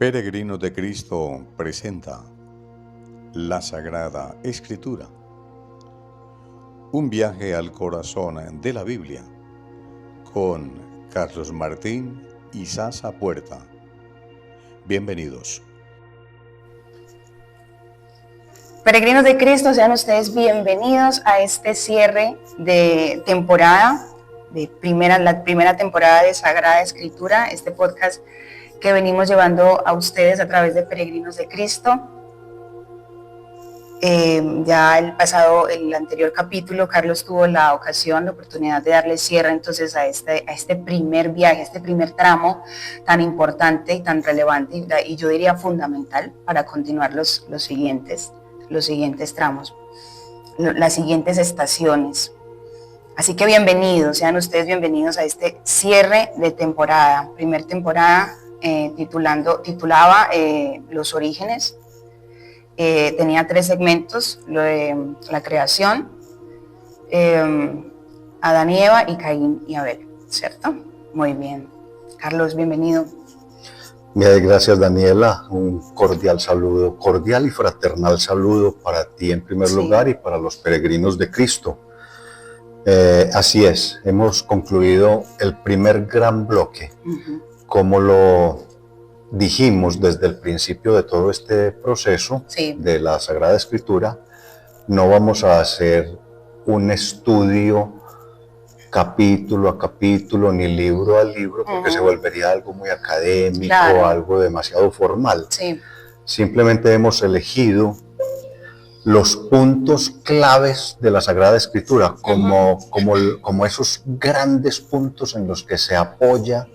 Peregrinos de Cristo presenta la Sagrada Escritura, un viaje al corazón de la Biblia, con Carlos Martín y Sasa Puerta. Bienvenidos. Peregrinos de Cristo, sean ustedes bienvenidos a este cierre de temporada, la primera temporada de Sagrada Escritura, este podcast que venimos llevando a ustedes a través de Peregrinos de Cristo. Ya el anterior capítulo, Carlos tuvo la oportunidad de darle cierre entonces a este primer viaje, a este primer tramo tan importante y tan relevante, y yo diría fundamental para continuar los siguientes tramos, las siguientes estaciones. Así que bienvenidos, sean ustedes bienvenidos a este cierre de temporada, primer temporada, titulaba Los Orígenes. Tenía 3 segmentos: lo de la creación, Adán y Eva, y Caín y Abel, ¿cierto? Muy bien. Carlos, bienvenido. Gracias, Daniela. Un cordial y fraternal saludo para ti en primer lugar y para los peregrinos de Cristo. Así es, hemos concluido el primer gran bloque. Como lo dijimos desde el principio de todo este proceso de la Sagrada Escritura, no vamos a hacer un estudio capítulo a capítulo ni libro a libro, porque se volvería algo muy académico, algo demasiado formal. Simplemente hemos elegido los puntos claves de la Sagrada Escritura como esos grandes puntos en los que se apoya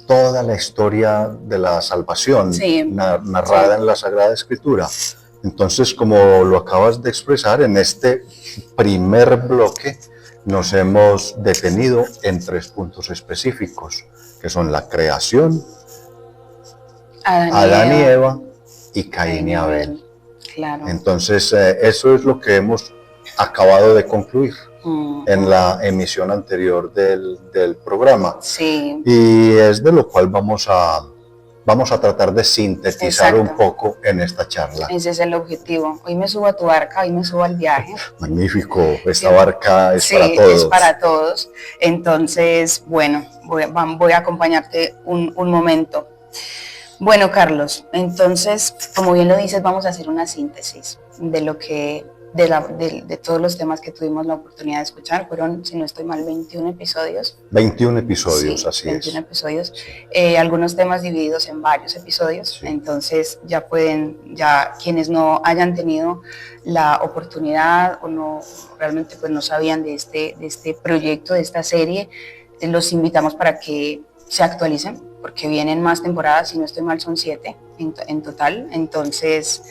toda la historia de la salvación narrada en la Sagrada Escritura. Entonces, como lo acabas de expresar, en este primer bloque nos hemos detenido en 3 puntos específicos, que son la creación, Adán y Eva y Caín y Abel. Claro. Entonces, eso es lo que hemos acabado de concluir en la emisión anterior del programa. Y es de lo cual vamos a tratar de sintetizar un poco en esta charla. Ese es el objetivo. Hoy me subo a tu barca, hoy me subo al viaje. Magnífico, esta barca es para todos. Es para todos. Entonces, bueno, voy a acompañarte un momento. Bueno, Carlos, entonces, como bien lo dices, vamos a hacer una síntesis de todos los temas que tuvimos la oportunidad de escuchar. Fueron, si no estoy mal, 21 episodios. 21 episodios, así 21 episodios. Algunos temas divididos en varios episodios. Entonces ya quienes no hayan tenido la oportunidad o no realmente pues no sabían de este proyecto, de esta serie, los invitamos para que se actualicen, porque vienen más temporadas, si no estoy mal son 7 en total. Entonces,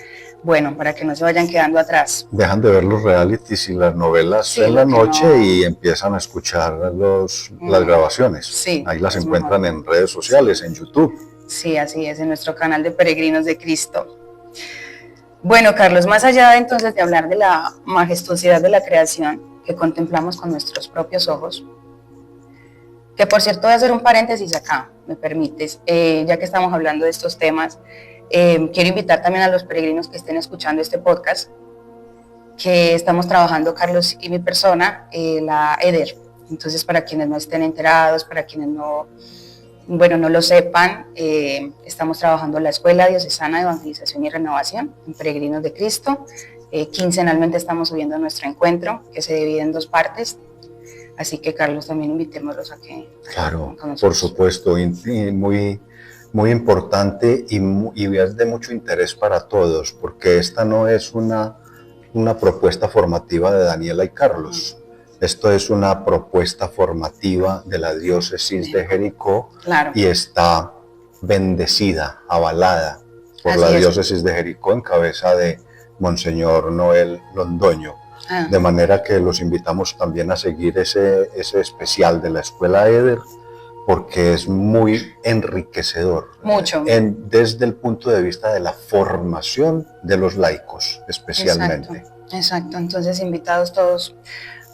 bueno, para que no se vayan quedando atrás. Dejan de ver los realities y las novelas en la noche y empiezan a escuchar las grabaciones. Ahí las encuentran en redes sociales, en YouTube. Sí, así es, en nuestro canal de Peregrinos de Cristo. Bueno, Carlos, más allá entonces de hablar de la majestuosidad de la creación que contemplamos con nuestros propios ojos, que por cierto voy a hacer un paréntesis acá, me permites, ya que estamos hablando de estos temas. Quiero invitar también a los peregrinos que estén escuchando este podcast, que estamos trabajando, Carlos y mi persona, la EDER. Entonces, para quienes no estén enterados, para quienes no lo sepan, estamos trabajando la Escuela Diocesana de Evangelización y Renovación en Peregrinos de Cristo. Quincenalmente estamos subiendo nuestro encuentro, que se divide en 2 partes. Así que, Carlos, también invitémoslos a que... Claro, por supuesto, muy importante y es de mucho interés para todos, porque esta no es una propuesta formativa de Daniela y Carlos. Esto es una propuesta formativa de la diócesis de Jericó y está bendecida, avalada por la diócesis de Jericó en cabeza de Monseñor Noel Londoño. De manera que los invitamos también a seguir ese especial de la Escuela EDER, porque es muy enriquecedor. Mucho. Desde el punto de vista de la formación de los laicos, especialmente. Exacto. Entonces, invitados todos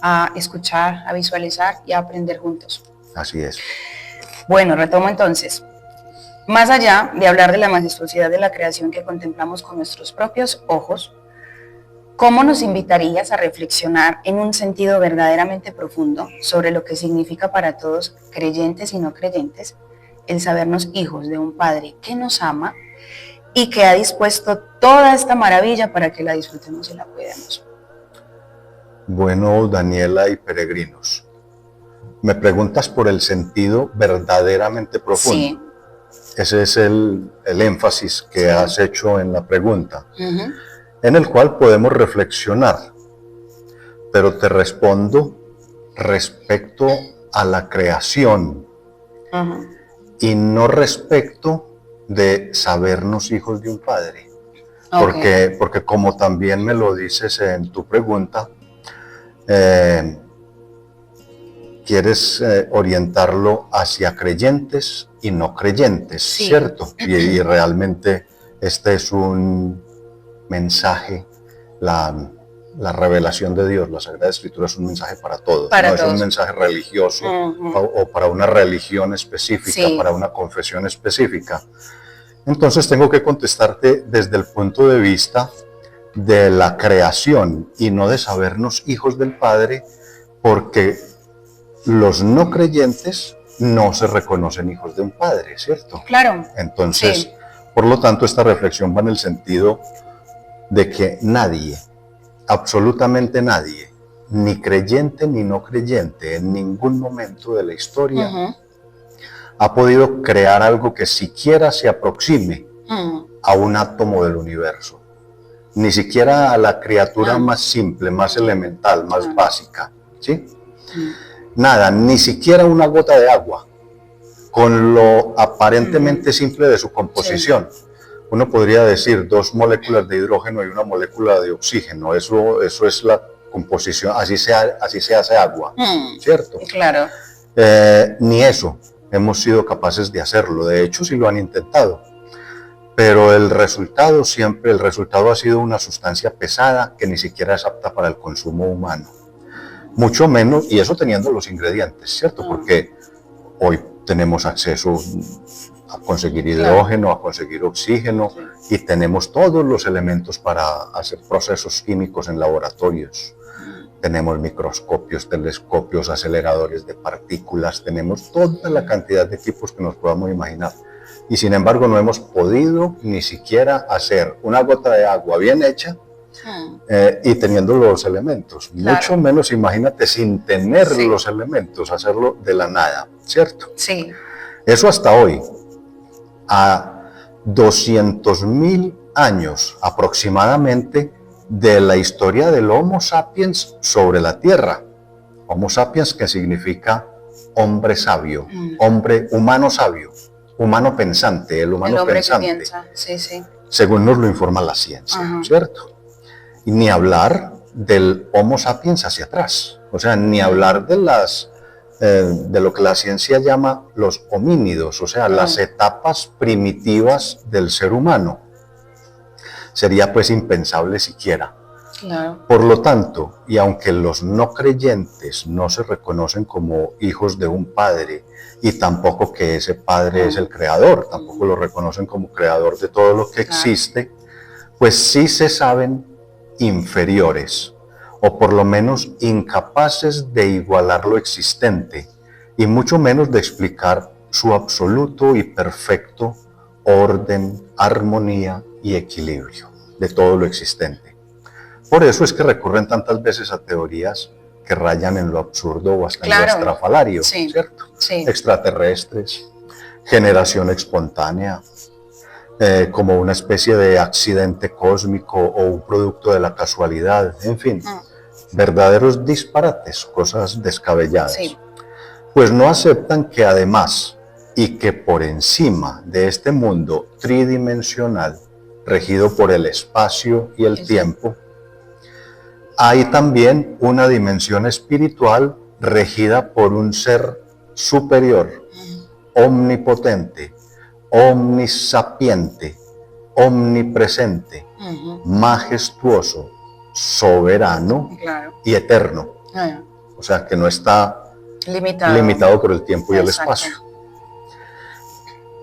a escuchar, a visualizar y a aprender juntos. Así es. Bueno, retomo entonces. Más allá de hablar de la majestuosidad de la creación que contemplamos con nuestros propios ojos, ¿cómo nos invitarías a reflexionar en un sentido verdaderamente profundo sobre lo que significa para todos, creyentes y no creyentes, el sabernos hijos de un Padre que nos ama y que ha dispuesto toda esta maravilla para que la disfrutemos y la cuidemos? Bueno, Daniela y peregrinos, me preguntas por el sentido verdaderamente profundo. Sí. Ese es el énfasis que Sí. has hecho en la pregunta, Uh-huh. en el cual podemos reflexionar, pero te respondo respecto a la creación Uh-huh. y no respecto de sabernos hijos de un Padre. Okay. Porque como también me lo dices en tu pregunta, quieres orientarlo hacia creyentes y no creyentes, Sí. ¿cierto? Y realmente este es un mensaje, la revelación de Dios, la Sagrada Escritura es un mensaje para todos, Para no todos. es un mensaje religioso o para una religión específica, Sí. para una confesión específica. Entonces tengo que contestarte desde el punto de vista de la creación y no de sabernos hijos del Padre, porque los no creyentes no se reconocen hijos de un Padre, ¿cierto? Claro. Entonces, Sí. por lo tanto, esta reflexión va en el sentido de que nadie, absolutamente nadie, ni creyente ni no creyente, en ningún momento de la historia Uh-huh. ha podido crear algo que siquiera se aproxime Uh-huh. a un átomo del universo, ni siquiera a la criatura Ah. más simple, más elemental, más Ah. básica, ¿sí? Uh-huh. Nada, ni siquiera una gota de agua, con lo aparentemente simple de su composición. Sí. Uno podría decir 2 moléculas de hidrógeno y una molécula de oxígeno, eso es la composición, así se hace agua, ¿cierto? Claro. Ni eso hemos sido capaces de hacerlo, de hecho sí lo han intentado, pero el resultado ha sido una sustancia pesada que ni siquiera es apta para el consumo humano. Mucho menos, y eso teniendo los ingredientes, ¿cierto? Porque hoy tenemos acceso a conseguir hidrógeno, a conseguir oxígeno, y tenemos todos los elementos para hacer procesos químicos en laboratorios. Tenemos microscopios, telescopios, aceleradores de partículas, tenemos toda la cantidad de equipos que nos podamos imaginar. Y sin embargo no hemos podido ni siquiera hacer una gota de agua bien hecha, y teniendo los elementos, claro. Mucho menos, imagínate, sin tener los elementos, hacerlo de la nada, ¿cierto? Sí. Eso hasta hoy, a 200.000 años aproximadamente de la historia del Homo sapiens sobre la Tierra. Homo sapiens, que significa hombre sabio, humano sabio, humano pensante, el humano pensante. Que piensa. Sí, sí. Según nos lo informa la ciencia, ¿cierto? Y ni hablar del Homo sapiens hacia atrás, o sea, ni hablar de lo que la ciencia llama los homínidos, o sea, las etapas primitivas del ser humano. Sería pues impensable siquiera. Claro. Por lo tanto, y aunque los no creyentes no se reconocen como hijos de un padre, y tampoco que ese padre es el creador, tampoco lo reconocen como creador de todo lo que existe, pues sí se saben inferiores, o por lo menos incapaces de igualar lo existente, y mucho menos de explicar su absoluto y perfecto orden, armonía y equilibrio de todo lo existente. Por eso es que recurren tantas veces a teorías que rayan en lo absurdo o hasta en lo estrafalario, ¿cierto? Sí. Extraterrestres, generación espontánea, como una especie de accidente cósmico o un producto de la casualidad, en fin, verdaderos disparates, cosas descabelladas. Sí. Pues no aceptan que además y que por encima de este mundo tridimensional, regido por el espacio y el tiempo, hay también una dimensión espiritual regida por un ser superior, omnipotente, omnisapiente, omnipresente, majestuoso, soberano y eterno. O sea, que no está limitado por el tiempo y el espacio.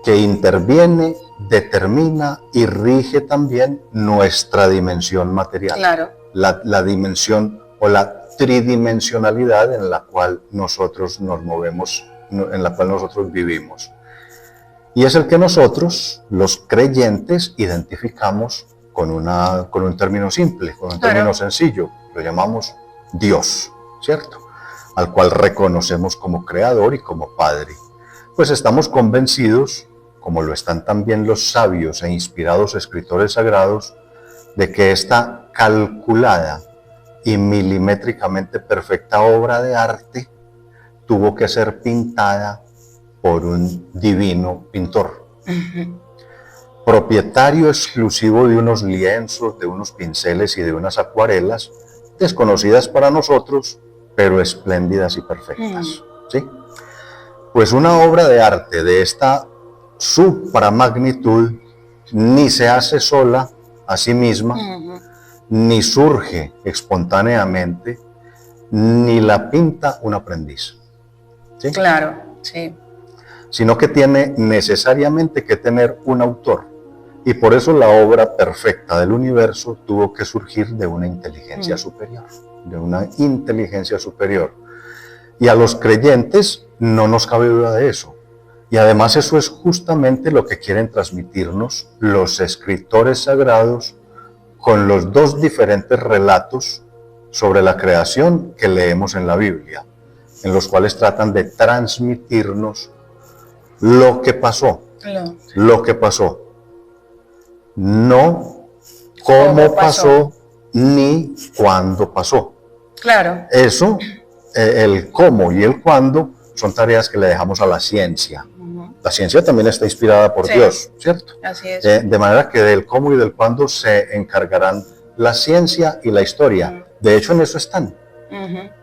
que interviene, determina y rige también nuestra dimensión material. Claro. La dimensión o la tridimensionalidad en la cual nosotros nos movemos, en la cual nosotros vivimos. Y es el que nosotros, los creyentes, identificamos con un término simple, con un término sencillo. Lo llamamos Dios, ¿cierto? Al cual reconocemos como creador y como padre. Pues estamos convencidos, como lo están también los sabios e inspirados escritores sagrados, de que esta calculada y milimétricamente perfecta obra de arte tuvo que ser pintada por un divino pintor, propietario exclusivo de unos lienzos, de unos pinceles y de unas acuarelas, desconocidas para nosotros, pero espléndidas y perfectas. ¿Sí? Pues una obra de arte de esta supramagnitud ni se hace sola a sí misma, ni surge espontáneamente, ni la pinta un aprendiz. ¿Sí? Claro, sí. Sino que tiene necesariamente que tener un autor. Y por eso la obra perfecta del universo tuvo que surgir de una inteligencia superior, de una inteligencia superior. Y a los creyentes no nos cabe duda de eso. Y además eso es justamente lo que quieren transmitirnos los escritores sagrados con los dos diferentes relatos sobre la creación que leemos en la Biblia, en los cuales tratan de transmitirnos lo que pasó, no cómo pasó, ni cuándo pasó. Claro. Eso, el cómo y el cuándo, son tareas que le dejamos a la ciencia. La ciencia también está inspirada por Dios, ¿cierto? Así es. De manera que del cómo y del cuándo se encargarán la ciencia y la historia. De hecho, en eso están.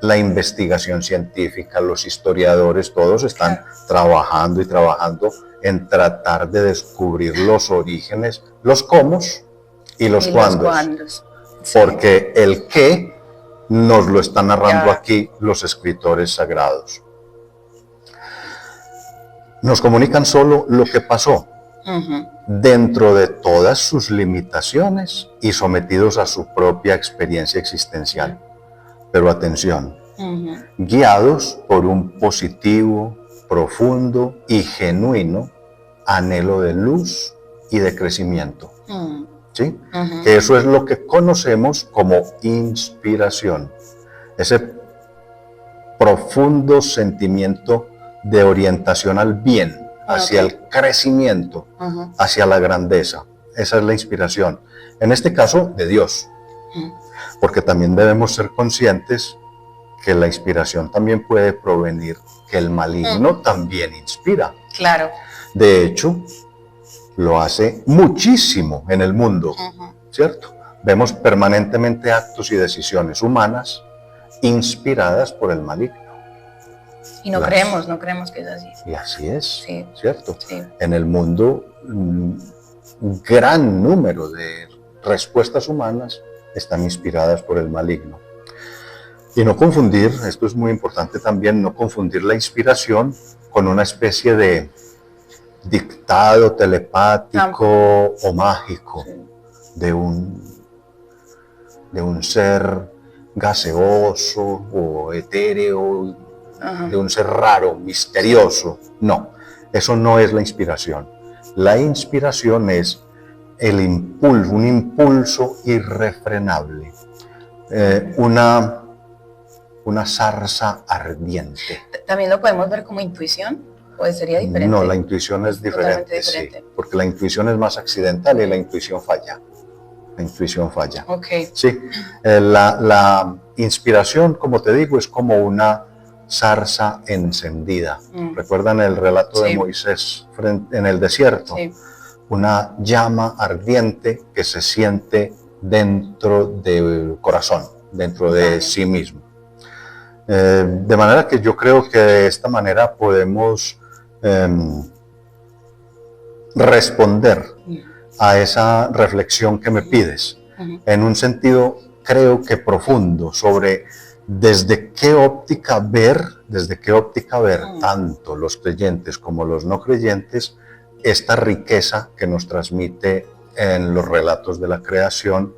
La investigación científica, los historiadores, todos están trabajando y trabajando en tratar de descubrir los orígenes, los cómo y los cuándos. Sí. Porque el qué nos lo están narrando aquí los escritores sagrados. Nos comunican solo lo que pasó, dentro de todas sus limitaciones y sometidos a su propia experiencia existencial. Pero atención, guiados por un positivo, profundo y genuino anhelo de luz y de crecimiento. ¿Sí? Que eso es lo que conocemos como inspiración. Ese profundo sentimiento de orientación al bien, hacia el crecimiento, hacia la grandeza. Esa es la inspiración. En este caso, de Dios. Porque también debemos ser conscientes que la inspiración también puede provenir, que el maligno también inspira. Claro. De hecho, lo hace muchísimo en el mundo, ¿cierto? Vemos permanentemente actos y decisiones humanas inspiradas por el maligno. Y no creemos que es así. Y así es, Sí. ¿cierto? Sí. En el mundo, un gran número de respuestas humanas están inspiradas por el maligno. Y no confundir, esto es muy importante también, no confundir la inspiración con una especie de dictado telepático o mágico de un ser gaseoso o etéreo, de un ser raro, misterioso. No, eso no es la inspiración. La inspiración es el impulso, un impulso irrefrenable, una zarza ardiente. ¿También lo podemos ver como intuición? ¿O sería diferente? No, la intuición es diferente, sí, porque la intuición es más accidental y la intuición falla. La intuición falla. Ok. Sí, la inspiración, como te digo, es como una zarza encendida. ¿Recuerdan el relato de Moisés en el desierto? Sí. Una llama ardiente que se siente dentro del corazón, dentro de sí mismo. De manera que yo creo que de esta manera podemos responder a esa reflexión que me pides, en un sentido creo que profundo, sobre desde qué óptica ver tanto los creyentes como los no creyentes esta riqueza que nos transmite en los relatos de la creación,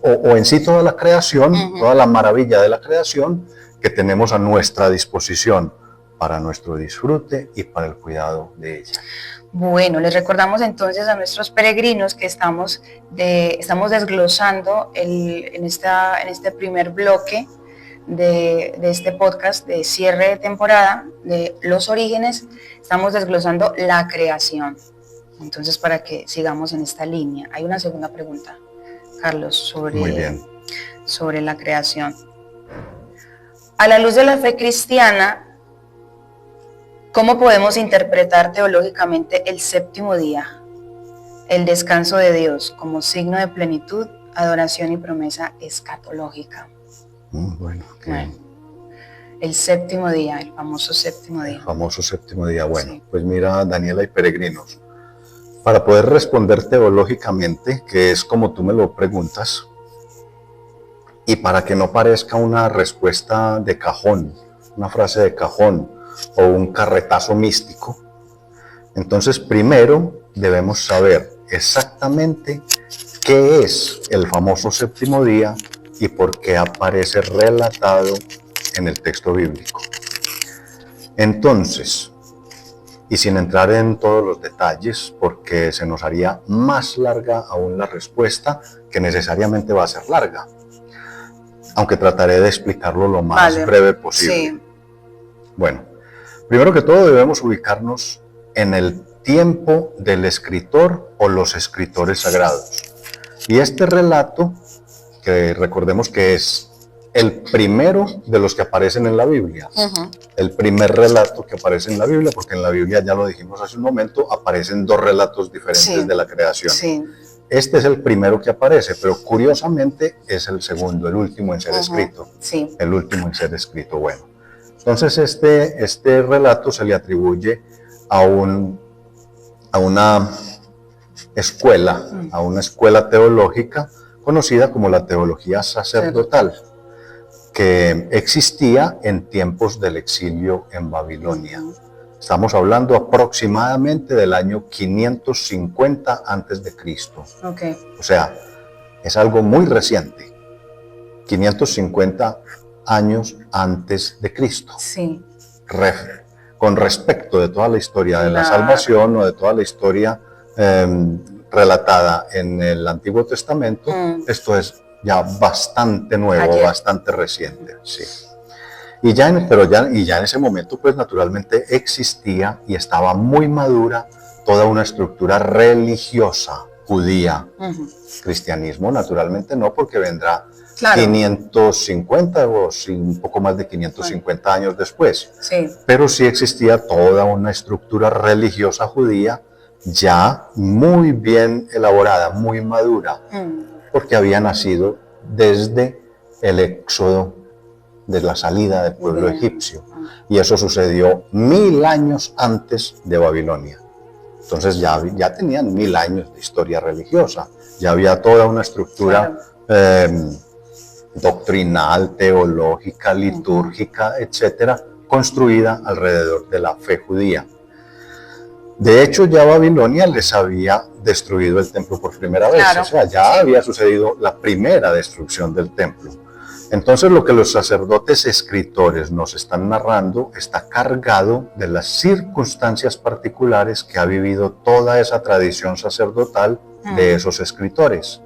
o en sí toda la creación, toda la maravilla de la creación que tenemos a nuestra disposición para nuestro disfrute y para el cuidado de ella. Bueno, les recordamos entonces a nuestros peregrinos que estamos desglosando en este primer bloque de este podcast de cierre de temporada de los orígenes, estamos desglosando la creación. Entonces, para que sigamos en esta línea, hay una segunda pregunta, Carlos, sobre la creación. A la luz de la fe cristiana, ¿cómo podemos interpretar teológicamente el séptimo día, el descanso de Dios, como signo de plenitud, adoración y promesa escatológica? Bueno, el séptimo día, el famoso séptimo día. El famoso séptimo día. Bueno, sí. Pues mira, Daniela y peregrinos, para poder responder teológicamente, que es como tú me lo preguntas, y para que no parezca una respuesta de cajón, una frase de cajón o un carretazo místico, entonces primero debemos saber exactamente qué es el famoso séptimo día y por qué aparece relatado en el texto bíblico. Entonces, y sin entrar en todos los detalles, porque se nos haría más larga aún la respuesta, que necesariamente va a ser larga, aunque trataré de explicarlo lo más breve posible. Sí. Bueno, primero que todo debemos ubicarnos en el tiempo del escritor o los escritores sagrados. Y este relato, que recordemos que es el primero de los que aparecen en la Biblia, el primer relato que aparece en la Biblia, porque en la Biblia, ya lo dijimos hace un momento, aparecen dos relatos diferentes de la creación. Sí. Este es el primero que aparece, pero curiosamente es el segundo, el último en ser escrito. Sí. El último en ser escrito, bueno. Entonces este relato se le atribuye a una escuela teológica conocida como la teología sacerdotal, que existía en tiempos del exilio en Babilonia. Estamos hablando aproximadamente del año 550 a.C. Okay. O sea, es algo muy reciente, 550 años antes de Cristo. Sí. Con respecto de toda la historia de la salvación o de toda la historia relatada en el Antiguo Testamento, esto es ya bastante nuevo, bastante reciente. Sí. Y ya en ese momento, pues naturalmente existía y estaba muy madura toda una estructura religiosa judía. Cristianismo, naturalmente no, porque vendrá 550 o un poco más de 550 años después. Sí. Pero sí existía toda una estructura religiosa judía ya muy bien elaborada, muy madura, porque había nacido desde el éxodo, de la salida del pueblo egipcio. Y eso sucedió 1000 años antes de Babilonia. Entonces ya tenían 1000 años de historia religiosa, ya había toda una estructura doctrinal, teológica, litúrgica, etcétera, construida alrededor de la fe judía. De hecho, ya Babilonia les había destruido el templo por primera vez, o sea, ya había sucedido la primera destrucción del templo. Entonces, lo que los sacerdotes escritores nos están narrando está cargado de las circunstancias particulares que ha vivido toda esa tradición sacerdotal de esos escritores.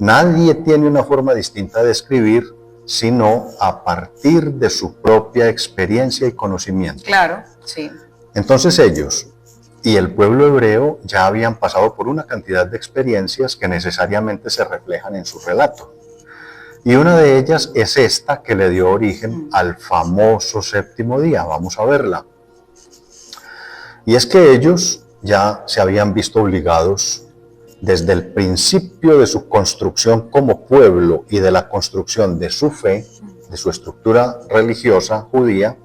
Nadie tiene una forma distinta de escribir, sino a partir de su propia experiencia y conocimiento. Claro, sí. Entonces ellos y el pueblo hebreo ya habían pasado por una cantidad de experiencias que necesariamente se reflejan en su relato. Y una de ellas es esta que le dio origen al famoso séptimo día. Vamos a verla. Y es que ellos ya se habían visto obligados desde el principio de su construcción como pueblo y de la construcción de su fe, de su estructura religiosa judía,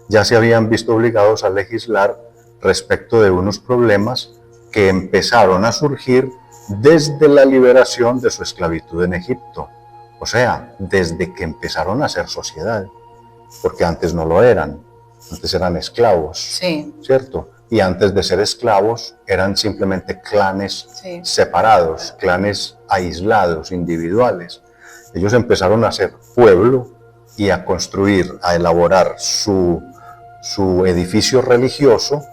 ya se habían visto obligados a legislar respecto de unos problemas que empezaron a surgir desde la liberación de su esclavitud en Egipto. O sea, desde que empezaron a ser sociedad, porque antes no lo eran, antes eran esclavos, sí, ¿cierto? y antes de ser esclavos eran simplemente clanes Sí. separados, clanes aislados, individuales. Ellos empezaron a ser pueblo y a construir, a elaborar su edificio religioso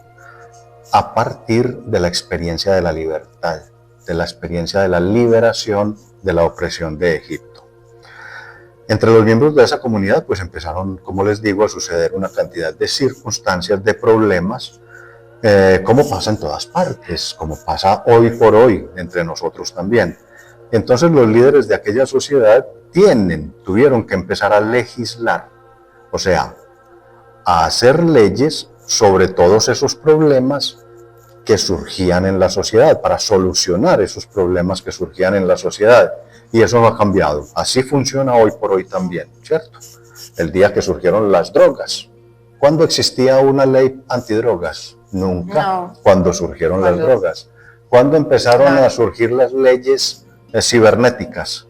a partir de la experiencia de la libertad, de la experiencia de la liberación de la opresión de Egipto. Entre los miembros de esa comunidad pues empezaron, como les digo, a suceder una cantidad de circunstancias, de problemas, como pasa en todas partes, como pasa hoy por hoy entre nosotros también. Entonces los líderes de aquella sociedad tuvieron que empezar a legislar, o sea, a hacer leyes sobre todos esos problemas que surgían en la sociedad, para solucionar esos problemas que surgían en la sociedad. Y eso no ha cambiado. Así funciona hoy por hoy también, ¿cierto? El día que surgieron las drogas. ¿Cuándo existía una ley antidrogas? Nunca. No. Cuando surgieron las drogas. ¿Cuándo empezaron a surgir las leyes cibernéticas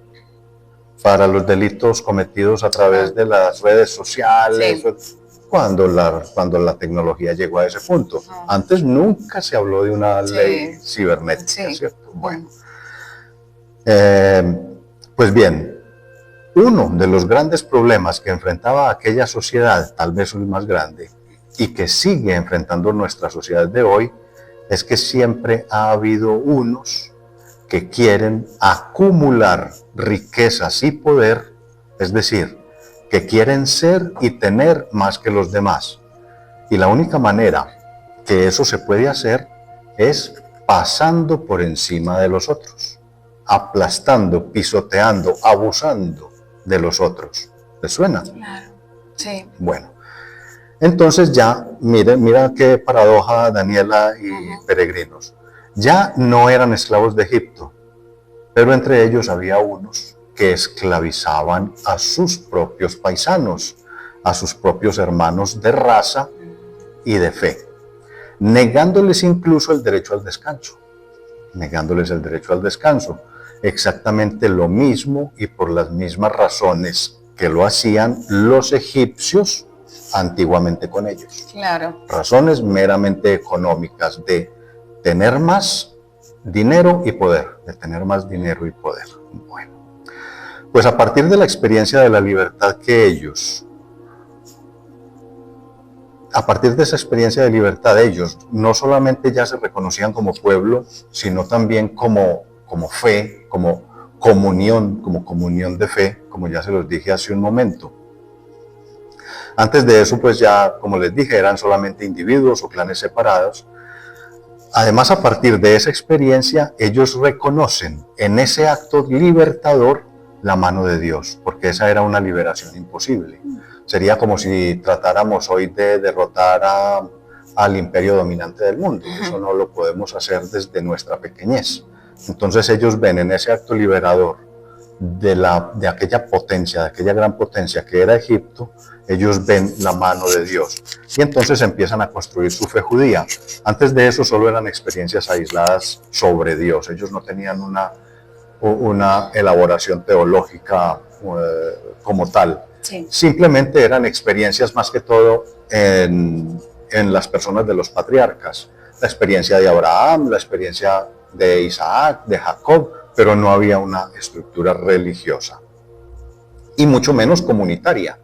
para los delitos cometidos a través de las redes sociales? Sí. Cuando la tecnología llegó a ese punto. Antes nunca se habló de una ley cibernética, Sí. ¿cierto? Bueno. Pues bien, uno de los grandes problemas que enfrentaba aquella sociedad, tal vez el más grande, y que sigue enfrentando nuestra sociedad de hoy, es que siempre ha habido unos que quieren acumular riquezas y poder, es decir, que quieren ser y tener más que los demás. Y la única manera que eso se puede hacer es pasando por encima de los otros, aplastando, pisoteando, abusando de los otros. ¿Les suena? Claro. Sí. Bueno, entonces ya, mira qué paradoja, Daniela y peregrinos. Ya no eran esclavos de Egipto, pero entre ellos había unos que esclavizaban a sus propios paisanos, a sus propios hermanos de raza y de fe, negándoles incluso el derecho al descanso, exactamente lo mismo y por las mismas razones que lo hacían los egipcios antiguamente con ellos. Claro. Razones meramente económicas de tener más dinero y poder, Bueno, pues a partir de la experiencia de la libertad que ellos, no solamente ya se reconocían como pueblo, sino también como fe, como comunión de fe, como ya se los dije hace un momento. Antes de eso, pues ya, como les dije, eran solamente individuos o clanes separados. Además, a partir de esa experiencia, ellos reconocen en ese acto libertador la mano de Dios, porque esa era una liberación imposible. Sería como si tratáramos hoy de derrotar al imperio dominante del mundo. Eso no lo podemos hacer desde nuestra pequeñez. Entonces ellos ven en ese acto liberador de aquella potencia, de aquella gran potencia que era Egipto, ellos ven la mano de Dios. Y entonces empiezan a construir su fe judía. Antes de eso solo eran experiencias aisladas sobre Dios. Ellos no tenían una elaboración teológica como tal. Sí. Simplemente eran experiencias más que todo en las personas de los patriarcas. La experiencia de Abraham, la experiencia de Isaac, de Jacob, pero no había una estructura religiosa. Y mucho menos comunitaria.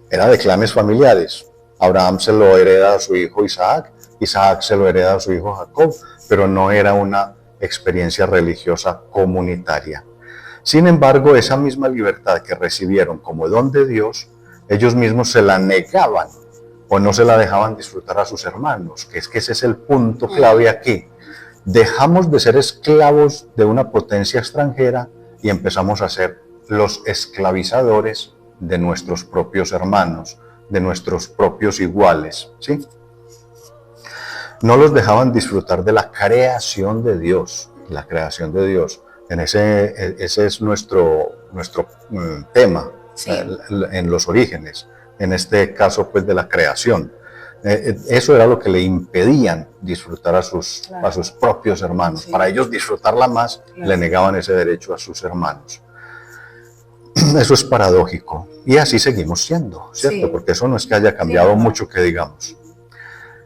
Era de clanes familiares. Abraham se lo hereda a su hijo Isaac, Isaac se lo hereda a su hijo Jacob, pero no era una experiencia religiosa comunitaria. Sin embargo, esa misma libertad que recibieron como don de Dios, ellos mismos se la negaban o no se la dejaban disfrutar a sus hermanos, que ese es el punto clave aquí. Dejamos de ser esclavos de una potencia extranjera y empezamos a ser los esclavizadores de nuestros propios hermanos, de nuestros propios iguales, ¿sí? No los dejaban disfrutar de la creación de Dios, Ese es nuestro tema, Sí. En los orígenes, en este caso pues de la creación. Eso era lo que le impedían disfrutar a sus propios hermanos. Sí. Para ellos disfrutarla más, le negaban ese derecho a sus hermanos. Eso es paradójico. Y así seguimos siendo, ¿cierto? Sí. Porque eso no es que haya cambiado mucho, que digamos.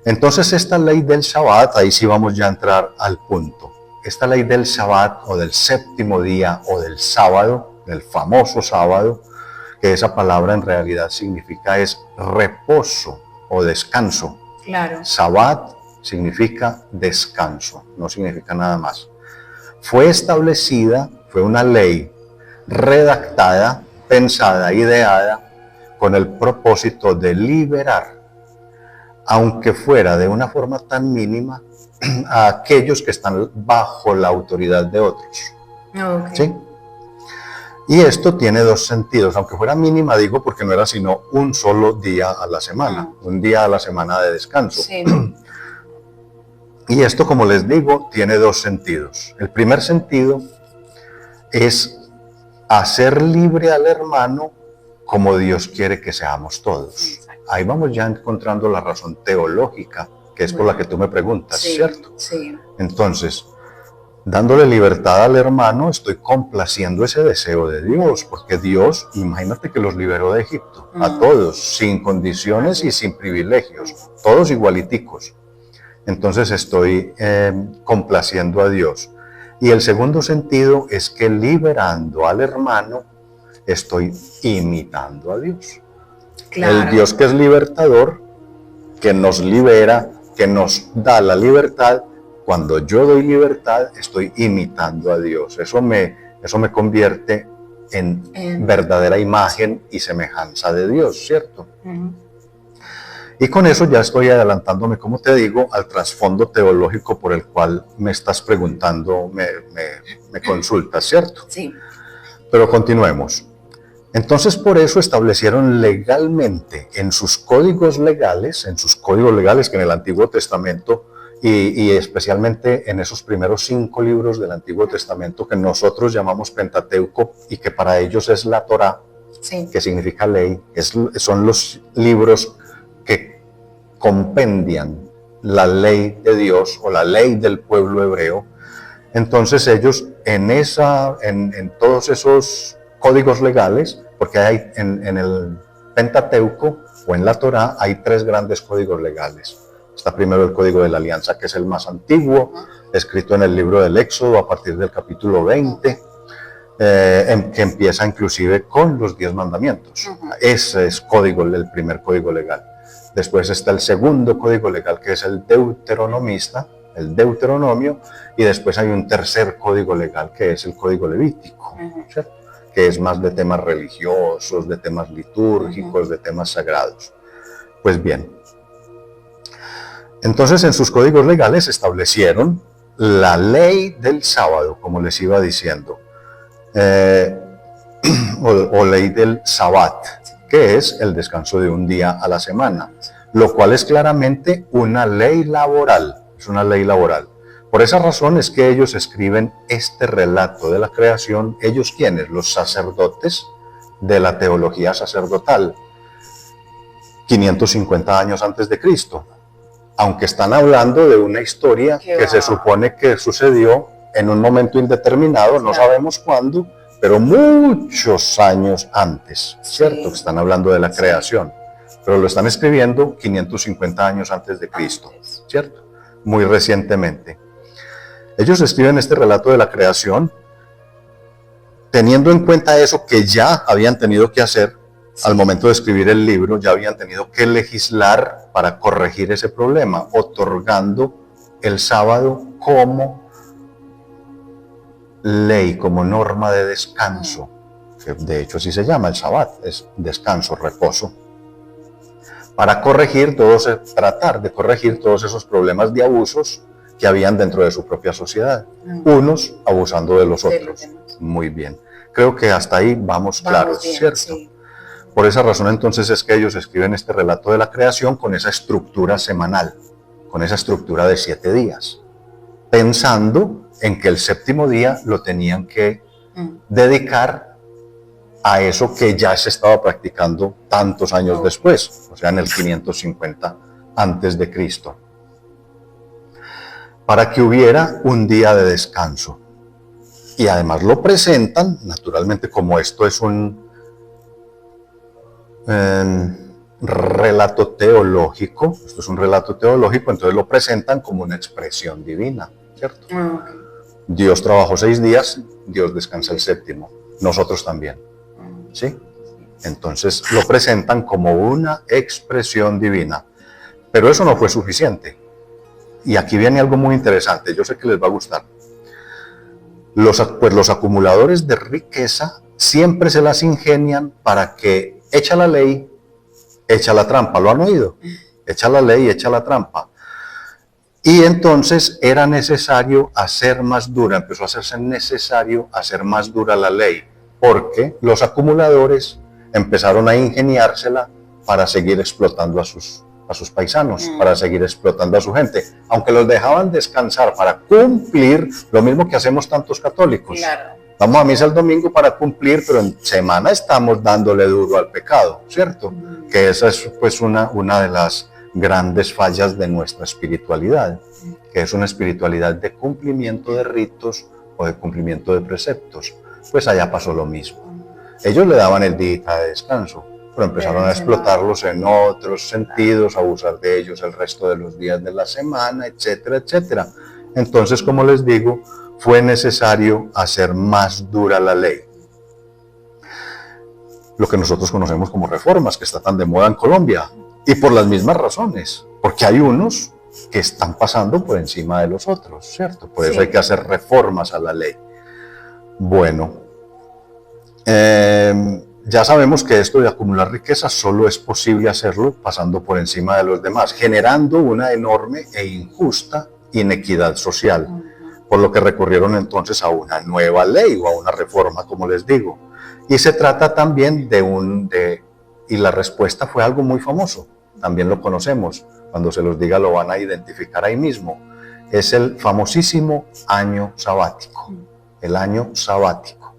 Entonces esta ley del Shabbat, ahí sí vamos ya a entrar al punto. Esta ley del Shabbat o del séptimo día o del sábado, del famoso sábado, que esa palabra en realidad significa es reposo o descanso. Claro. Shabbat significa descanso, no significa nada más. Fue establecida, fue una ley redactada, pensada, ideada con el propósito de liberar, aunque fuera de una forma tan mínima, a aquellos que están bajo la autoridad de otros. Okay. ¿Sí? Y esto tiene dos sentidos, aunque fuera mínima, digo, porque no era sino un solo día a la semana, un día a la semana de descanso. Sí. Y esto, como les digo, tiene dos sentidos. El primer sentido es hacer libre al hermano como Dios quiere que seamos todos. Ahí vamos ya encontrando la razón teológica, que es por la que tú me preguntas, sí, ¿cierto? Sí. Entonces, dándole libertad al hermano, estoy complaciendo ese deseo de Dios, porque Dios, imagínate que los liberó de Egipto, a todos, sin condiciones y sin privilegios, todos igualiticos. Entonces estoy complaciendo a Dios. Y el segundo sentido es que liberando al hermano, estoy imitando a Dios. Claro. El Dios que es libertador, que nos libera, que nos da la libertad. Cuando yo doy libertad, estoy imitando a Dios. Eso me convierte en verdadera imagen y semejanza de Dios, ¿cierto? Y con eso ya estoy adelantándome, como te digo, al trasfondo teológico por el cual me estás preguntando, me consultas, ¿cierto? Sí. Pero continuemos. Entonces, por eso establecieron legalmente en sus códigos legales que en el Antiguo Testamento, y especialmente en esos primeros 5 libros del Antiguo Testamento que nosotros llamamos Pentateuco y que para ellos es la Torá, Sí. que significa ley, son los libros que compendian la ley de Dios o la ley del pueblo hebreo. Entonces ellos en todos esos códigos legales, porque hay en el Pentateuco o en la Torá hay 3 grandes códigos legales. Está primero el Código de la Alianza, que es el más antiguo, escrito en el libro del Éxodo a partir del capítulo 20, que empieza inclusive con los 10 mandamientos. Ese es el primer código legal. Después está el segundo código legal, que es el deuteronomista, el Deuteronomio, y después hay un tercer código legal, que es el Código Levítico, ¿cierto? Que es más de temas religiosos, de temas litúrgicos, de temas sagrados. Pues bien, entonces en sus códigos legales establecieron la ley del sábado, como les iba diciendo, o ley del Sabbat, que es el descanso de un día a la semana, lo cual es claramente una ley laboral, es una ley laboral. Por esa razón es que ellos escriben este relato de la creación, ellos quienes, los sacerdotes de la teología sacerdotal, 550 años antes de Cristo, aunque están hablando de una historia que se supone que sucedió en un momento indeterminado, no sabemos cuándo, pero muchos años antes, ¿cierto? Sí. Están hablando de la creación, pero lo están escribiendo 550 años antes de Cristo, ¿cierto? Muy recientemente. Ellos escriben este relato de la creación teniendo en cuenta eso que ya habían tenido que hacer al momento de escribir el libro, ya habían tenido que legislar para corregir ese problema, otorgando el sábado como ley, como norma de descanso, que de hecho así se llama el Shabbat, es descanso, reposo, para tratar de corregir todos esos problemas de abusos que habían dentro de su propia sociedad, unos abusando de los otros. Muy bien, creo que hasta ahí vamos claros, bien, ¿cierto? Sí. Por esa razón entonces es que ellos escriben este relato de la creación con esa estructura semanal, con esa estructura de 7 días, pensando en que el séptimo día lo tenían que dedicar a eso que ya se estaba practicando tantos años después, o sea, en el 550 antes de Cristo, para que hubiera un día de descanso. Y además lo presentan, naturalmente, como esto es relato teológico, esto es un relato teológico, entonces lo presentan como una expresión divina, ¿cierto? Ok. Dios trabajó 6 días, Dios descansa el séptimo, nosotros también, ¿sí? Entonces lo presentan como una expresión divina, pero eso no fue suficiente. Y aquí viene algo muy interesante, yo sé que les va a gustar. Pues los acumuladores de riqueza siempre se las ingenian para que echa la ley, echa la trampa, ¿lo han oído? Echa la ley, echa la trampa. Y entonces era necesario hacer más dura, empezó a hacerse necesario hacer más dura la ley, porque los acumuladores empezaron a ingeniársela para seguir explotando a sus paisanos, para seguir explotando a su gente, aunque los dejaban descansar para cumplir lo mismo que hacemos tantos católicos. Claro. Vamos a misa el domingo para cumplir, pero en semana estamos dándole duro al pecado, ¿cierto? Que esa es pues una de las grandes fallas de nuestra espiritualidad, que es una espiritualidad de cumplimiento de ritos o de cumplimiento de preceptos. Pues allá pasó lo mismo. Ellos le daban el día de descanso, pero empezaron a explotarlos en otros sentidos, a abusar de ellos el resto de los días de la semana, etcétera, etcétera. Entonces, como les digo, fue necesario hacer más dura la ley. Lo que nosotros conocemos como reformas, que está tan de moda en Colombia, y por las mismas razones, porque hay unos que están pasando por encima de los otros, ¿cierto? Por eso hay que hacer reformas a la ley. Bueno, ya sabemos que esto de acumular riqueza solo es posible hacerlo pasando por encima de los demás, generando una enorme e injusta inequidad social, por lo que recurrieron entonces a una nueva ley o a una reforma, como les digo. Y se trata también y la respuesta fue algo muy famoso, también lo conocemos, cuando se los diga lo van a identificar ahí mismo. Es el famosísimo año sabático, el año sabático,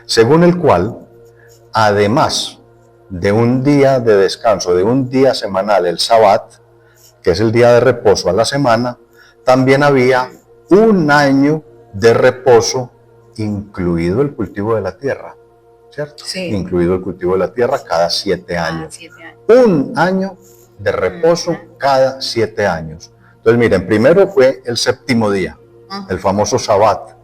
según el cual, además de un día de descanso, de un día semanal, el sabbat, que es el día de reposo a la semana, también había un año de reposo, incluido el cultivo de la tierra, ¿cierto? Sí. Incluido el cultivo de la tierra cada 7 años. 7 años. Un año de reposo cada 7 años. Entonces, miren, primero fue el séptimo día, el famoso sabbat,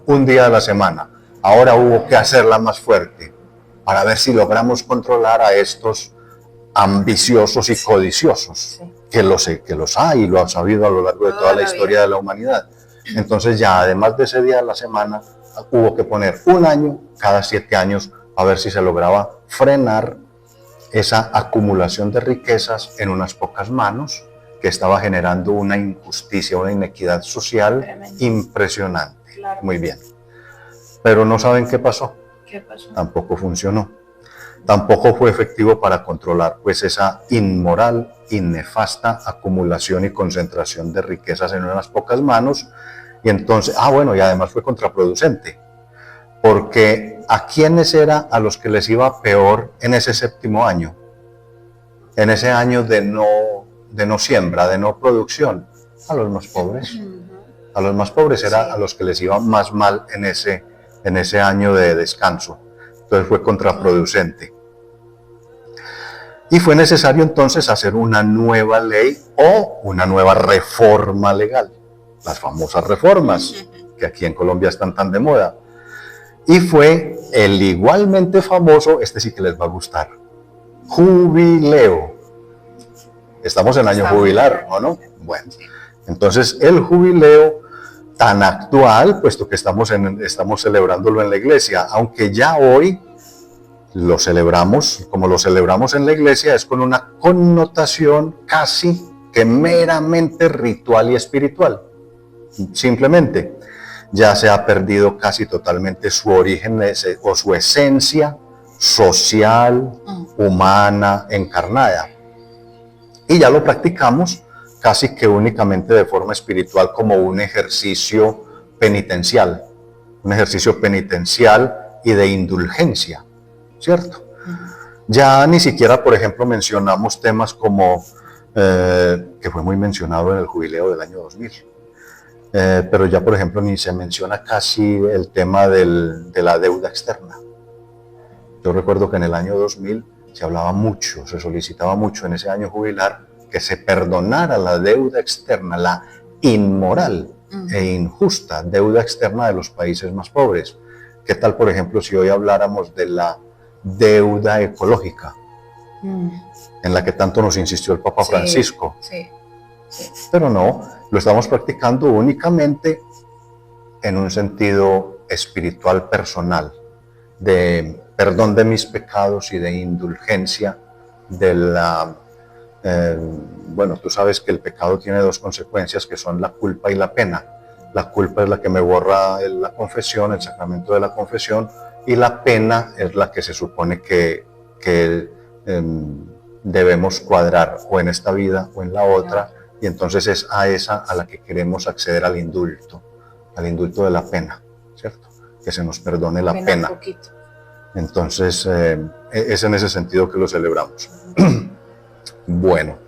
un día de la semana. Ahora hubo que hacerla más fuerte para ver si logramos controlar a estos ambiciosos y codiciosos, que los hay y lo han sabido a lo largo de toda la historia de la humanidad. Entonces ya además de ese día de la semana hubo que poner un año cada 7 años a ver si se lograba frenar esa acumulación de riquezas en unas pocas manos que estaba generando una injusticia, una inequidad social impresionante. Claro. Muy bien. Pero no saben qué pasó. ¿Qué pasó? Tampoco funcionó. Tampoco fue efectivo para controlar pues esa inmoral y nefasta acumulación y concentración de riquezas en unas pocas manos. Y entonces, y además fue contraproducente, porque ¿a quiénes era a los que les iba peor en ese séptimo año? En ese año de no siembra, de no producción, a los más pobres. A los más pobres era a los que les iba más mal en ese año de descanso. Entonces fue contraproducente. Y fue necesario entonces hacer una nueva ley o una nueva reforma legal. Las famosas reformas, que aquí en Colombia están tan de moda. Y fue el igualmente famoso, este sí que les va a gustar, jubileo. Estamos en año jubilar, ¿o no? Bueno, entonces el jubileo tan actual, puesto que estamos celebrándolo en la iglesia, aunque ya hoy lo celebramos, como lo celebramos en la iglesia, es con una connotación casi que meramente ritual y espiritual. Simplemente, ya se ha perdido casi totalmente su origen o su esencia social, humana, encarnada. Y ya lo practicamos casi que únicamente de forma espiritual como un ejercicio penitencial y de indulgencia, ¿cierto? Ya ni siquiera, por ejemplo, mencionamos temas como, que fue muy mencionado en el jubileo del año 2000, pero ya, por ejemplo, ni se menciona casi el tema de la deuda externa. Yo recuerdo que en el año 2000 se hablaba mucho, se solicitaba mucho en ese año jubilar que se perdonara la deuda externa, la inmoral e injusta deuda externa de los países más pobres. ¿Qué tal, por ejemplo, si hoy habláramos de la deuda ecológica, en la que tanto nos insistió el Papa Francisco? Sí. Pero no, lo estamos practicando únicamente en un sentido espiritual personal, de perdón de mis pecados y de indulgencia de la... bueno, tú sabes que el pecado tiene dos consecuencias, que son la culpa y la pena. La culpa es la que me borra la confesión, el sacramento de la confesión, y la pena es la que se supone que debemos cuadrar o en esta vida o en la otra, y entonces es a esa a la que queremos acceder al indulto de la pena, ¿cierto? Que se nos perdone la pena. Entonces, es en ese sentido que lo celebramos. Bueno,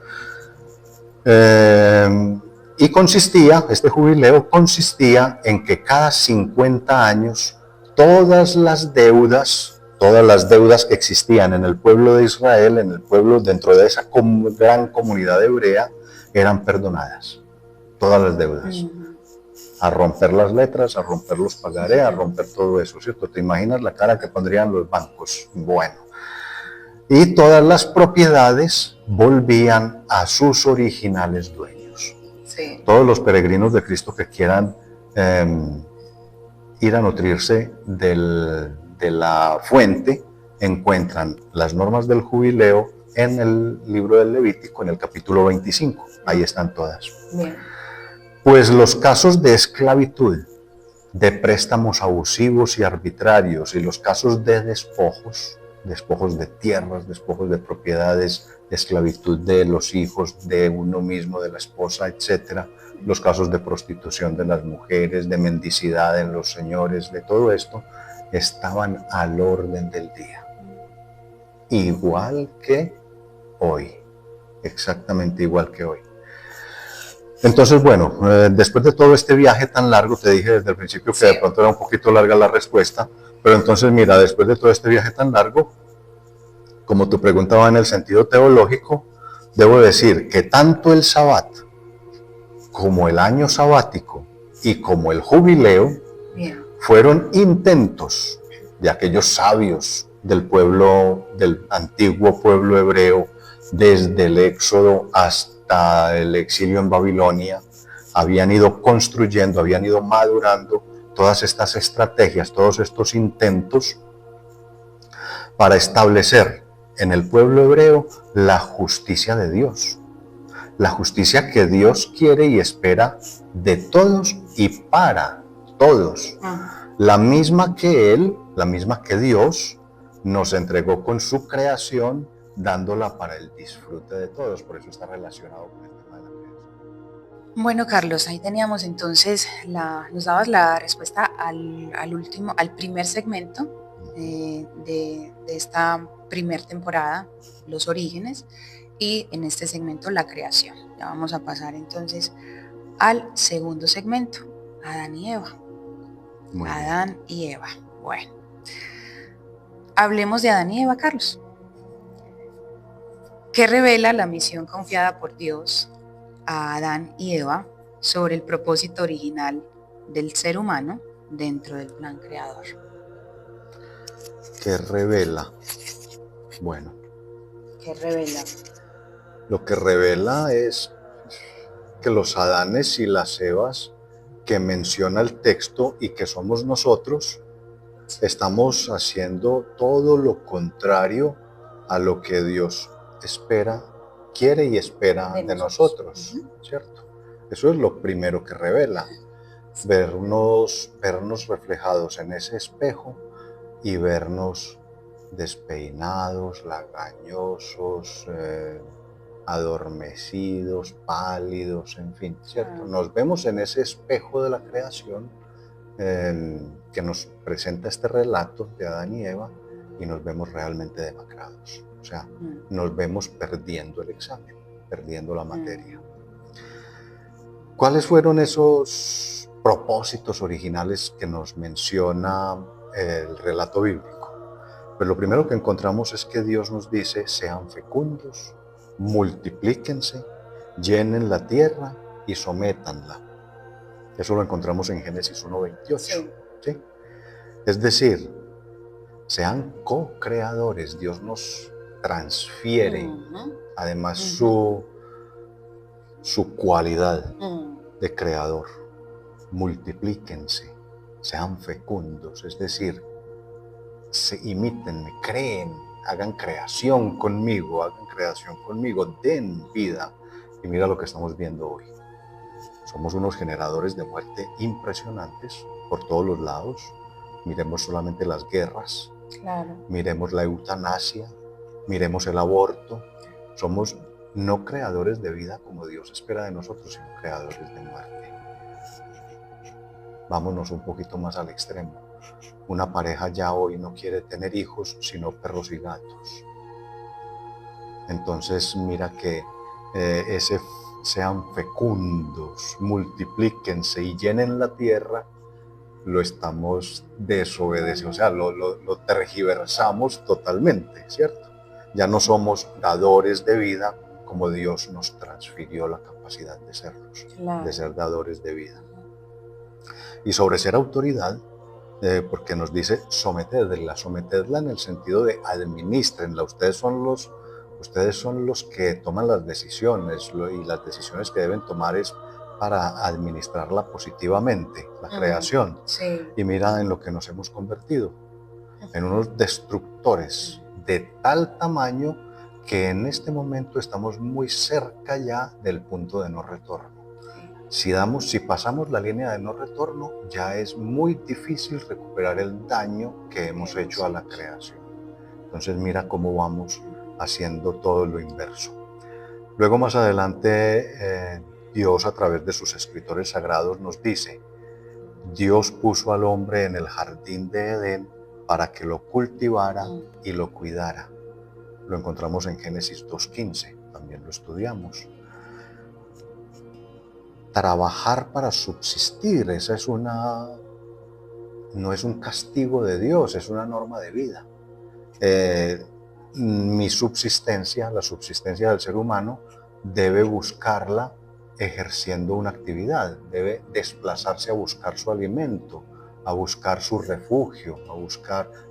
y este jubileo consistía en que cada 50 años todas las deudas que existían en el pueblo de Israel, en el pueblo dentro de esa gran comunidad hebrea, eran perdonadas. Todas las deudas. A romper las letras, a romper los pagaré, a romper todo eso, ¿cierto? ¿Te imaginas la cara que pondrían los bancos? Bueno. Y todas las propiedades volvían a sus originales dueños. Sí. Todos los peregrinos de Cristo que quieran ir a nutrirse de la fuente encuentran las normas del jubileo en el libro del Levítico, en el capítulo 25. Ahí están todas. Bien. Pues los casos de esclavitud, de préstamos abusivos y arbitrarios, y los casos de despojos de tierras, despojos de propiedades, esclavitud de los hijos, de uno mismo, de la esposa, etc. Los casos de prostitución de las mujeres, de mendicidad en los señores, de todo esto, estaban al orden del día. Igual que hoy, exactamente igual que hoy. Entonces, bueno, después de todo este viaje tan largo, te dije desde el principio que de pronto era un poquito larga la respuesta, pero entonces mira, después de todo este viaje tan largo, como tu pregunta va en el sentido teológico, debo decir que tanto el Sabbat, como el año sabático y como el jubileo, fueron intentos de aquellos sabios del pueblo, del antiguo pueblo hebreo, desde el Éxodo hasta el exilio en Babilonia, habían ido construyendo, habían ido madurando todas estas estrategias, todos estos intentos para establecer en el pueblo hebreo la justicia de Dios, la justicia que Dios quiere y espera de todos y para todos, la misma que Él, la misma que Dios nos entregó con su creación, dándola para el disfrute de todos. Por eso está relacionado con el tema de la creación. Bueno, Carlos, ahí teníamos entonces, nos dabas la respuesta al primer segmento de esta primer temporada, los orígenes, y en este segmento la creación. Ya vamos a pasar entonces al segundo segmento, Adán y Eva. Adán y Eva. Bueno, hablemos de Adán y Eva, Carlos. ¿Qué revela la misión confiada por Dios a Adán y Eva sobre el propósito original del ser humano dentro del plan creador? ¿Qué revela? Bueno. ¿Qué revela? Lo que revela es que los Adanes y las Evas que menciona el texto y que somos nosotros, estamos haciendo todo lo contrario a lo que Dios espera, quiere y espera de nosotros, ¿cierto? Eso es lo primero que revela, vernos reflejados en ese espejo y vernos despeinados, lagañosos, adormecidos, pálidos, en fin, ¿cierto? Nos vemos en ese espejo de la creación que nos presenta este relato de Adán y Eva y nos vemos realmente demacrados. O sea, nos vemos perdiendo el examen, perdiendo la materia. ¿Cuáles fueron esos propósitos originales que nos menciona el relato bíblico? Pues lo primero que encontramos es que Dios nos dice, sean fecundos, multiplíquense, llenen la tierra y sométanla. Eso lo encontramos en Génesis 1:28. Sí. ¿Sí? Es decir, sean co-creadores. Dios nos transfiere además su cualidad de creador. Multiplíquense, sean fecundos, es decir, imítenme, creen, hagan creación conmigo, den vida. Y mira lo que estamos viendo hoy. Somos unos generadores de muerte impresionantes por todos los lados. Miremos solamente las guerras, miremos la eutanasia, miremos el aborto. Somos no creadores de vida como Dios espera de nosotros, sino creadores de muerte. Vámonos un poquito más al extremo. Una pareja ya hoy no quiere tener hijos, sino perros y gatos. Entonces mira que sean fecundos, multiplíquense y llenen la tierra, lo estamos desobedeciendo, o sea, lo tergiversamos totalmente, ¿cierto? Ya no somos dadores de vida como Dios nos transfirió la capacidad de serlos, de ser dadores de vida. Y sobre ser autoridad, porque nos dice sometedla en el sentido de administrenla. Ustedes son los que toman las decisiones, y las decisiones que deben tomar es para administrarla positivamente, la creación. Sí. Y mira en lo que nos hemos convertido, en unos destructores de tal tamaño que en este momento estamos muy cerca ya del punto de no retorno. Si pasamos la línea de no retorno, ya es muy difícil recuperar el daño que hemos hecho a la creación. Entonces mira cómo vamos haciendo todo lo inverso. Luego más adelante Dios a través de sus escritores sagrados nos dice, Dios puso al hombre en el jardín de Edén para que lo cultivara y lo cuidara. Lo encontramos en Génesis 2:15, también lo estudiamos. Trabajar para subsistir, no es un castigo de Dios, es una norma de vida. Mi subsistencia, la subsistencia del ser humano, debe buscarla ejerciendo una actividad, debe desplazarse a buscar su alimento, a buscar su refugio,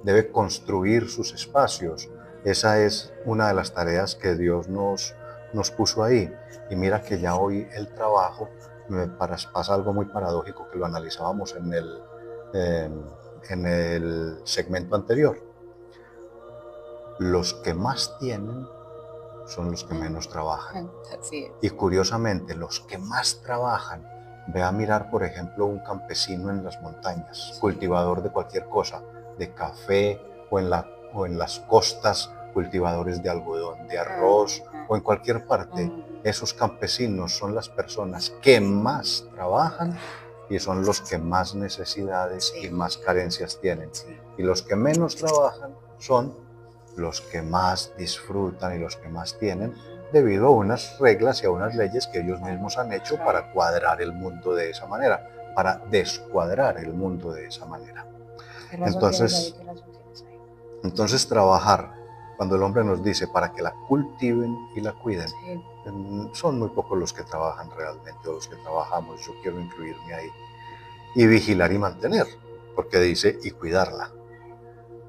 debe construir sus espacios. Esa es una de las tareas que Dios nos puso ahí. Y mira que ya hoy el trabajo, pasa algo muy paradójico que lo analizábamos en el segmento anterior. Los que más tienen son los que menos trabajan. Así es. Y curiosamente, los que más trabajan, ve a mirar, por ejemplo, un campesino en las montañas, cultivador de cualquier cosa, de café o en las costas, cultivadores de algodón, de arroz o en cualquier parte. Esos campesinos son las personas que más trabajan y son los que más necesidades y más carencias tienen. Y los que menos trabajan son los que más disfrutan y los que más tienen, debido a unas reglas y a unas leyes que ellos mismos han hecho para cuadrar el mundo de esa manera, para descuadrar el mundo de esa manera. Entonces trabajar, cuando el hombre nos dice para que la cultiven y la cuiden, son muy pocos los que trabajan realmente, o los que trabajamos, yo quiero incluirme ahí. Y vigilar y mantener, porque dice y cuidarla.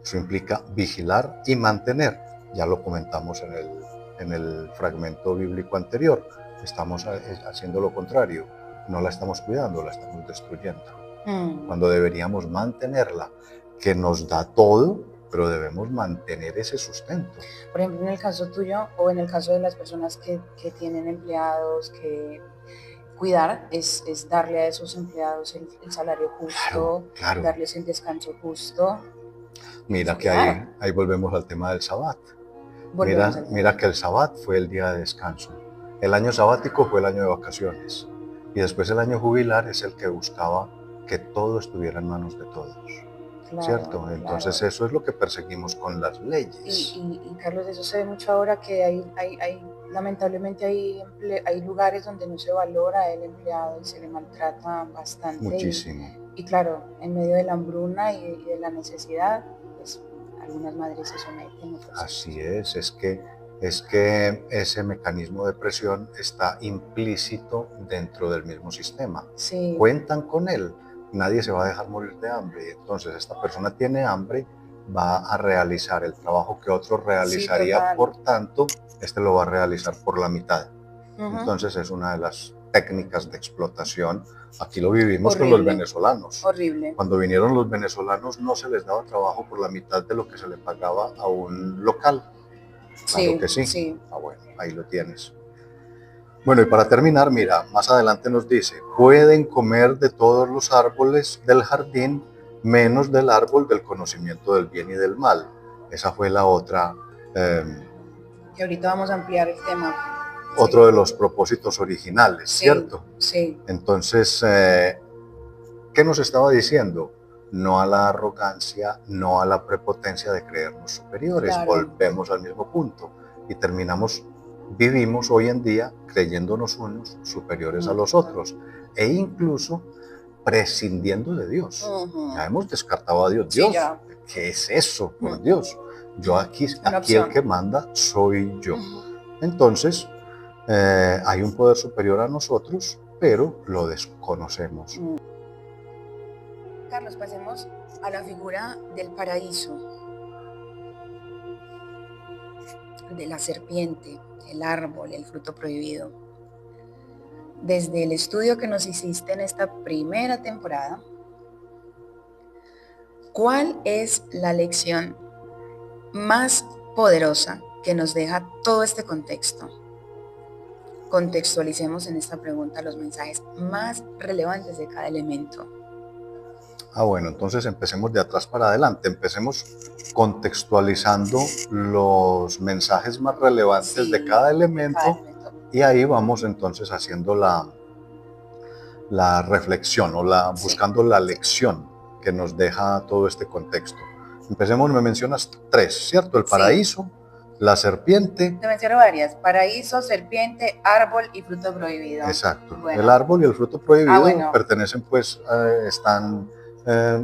Eso implica vigilar y mantener. Ya lo comentamos en el fragmento bíblico anterior. Estamos haciendo lo contrario. No la estamos cuidando, la estamos destruyendo. Cuando deberíamos mantenerla, que nos da todo, pero debemos mantener ese sustento. Por ejemplo, en el caso tuyo o en el caso de las personas que tienen empleados, que cuidar es darle a esos empleados el salario justo, claro. Darles el descanso justo. Mira que ahí volvemos al tema del Sabbat. Mira que el Sabbat fue el día de descanso. El año sabático fue el año de vacaciones. Y después el año jubilar es el que buscaba que todo estuviera en manos de todos. Claro, ¿cierto? Entonces eso es lo que perseguimos con las leyes. Y Carlos, eso se ve mucho ahora que lamentablemente hay lugares donde no se valora el empleado y se le maltrata bastante. Muchísimo. Y claro, en medio de la hambruna y de la necesidad, pues algunas madres se someten, otras no. Así es que ese mecanismo de presión está implícito dentro del mismo sistema. Sí, Cuentan con él, nadie se va a dejar morir de hambre. Entonces, esta persona tiene hambre, va a realizar el trabajo que otro realizaría, total. por tanto, este lo va a realizar por la mitad. Ujú. Entonces, es una de las técnicas de explotación. Aquí lo vivimos con los Horrible. venezolanos. Horrible. Cuando vinieron los venezolanos no se les daba trabajo por la mitad de lo que se le pagaba a un local. Claro Sí, que sí. sí. Ah, bueno, ahí lo tienes. Bueno, y para terminar, mira, más adelante nos dice, pueden comer de todos los árboles del jardín, menos del árbol del conocimiento del bien y del mal. Esa fue la otra, Que ahorita vamos a ampliar el tema. otro de los propósitos originales, Sí, ¿cierto? sí. Entonces, ¿qué nos estaba diciendo? No a la arrogancia, no a la prepotencia de creernos superiores. Claro. Volvemos al mismo punto y vivimos hoy en día creyéndonos unos superiores a los otros e incluso prescindiendo de Dios. Ujú. Ya hemos descartado a Dios. Sí, Dios, ya. ¿qué es eso? Por Ujú. Dios. Yo aquí el opción. que manda soy yo. Ujú. Entonces, hay un poder superior a nosotros, pero lo desconocemos. Carlos, pasemos a la figura del paraíso, de la serpiente, el árbol, el fruto prohibido. Desde el estudio que nos hiciste en esta primera temporada, ¿cuál es la lección más poderosa que nos deja todo este contexto? Contextualicemos en esta pregunta los mensajes más relevantes de cada elemento. Ah, bueno, entonces empecemos de atrás para adelante. Empecemos contextualizando los mensajes más relevantes de cada elemento y ahí vamos entonces haciendo la reflexión o buscando la lección que nos deja todo este contexto. Empecemos, me mencionas 3, ¿cierto? El paraíso, la serpiente. Te menciono varias: paraíso, serpiente, árbol y fruto prohibido. Exacto. Bueno. El árbol y el fruto prohibido pertenecen, pues, están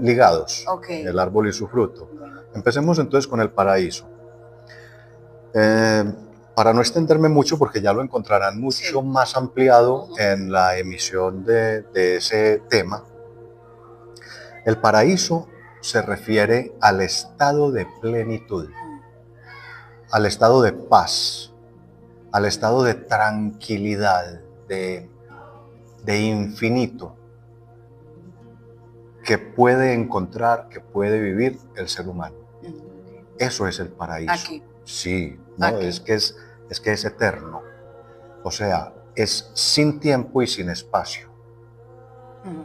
ligados. Okay. El árbol y su fruto. Bueno. Empecemos entonces con el paraíso. Para no extenderme mucho, porque ya lo encontrarán mucho más ampliado en la emisión de ese tema, el paraíso se refiere al estado de plenitud, al estado de paz, al estado de tranquilidad, de infinito, que puede encontrar, que puede vivir el ser humano. Eso es el paraíso. Aquí. Sí, ¿no? Aquí. Es que es eterno. O sea, es sin tiempo y sin espacio.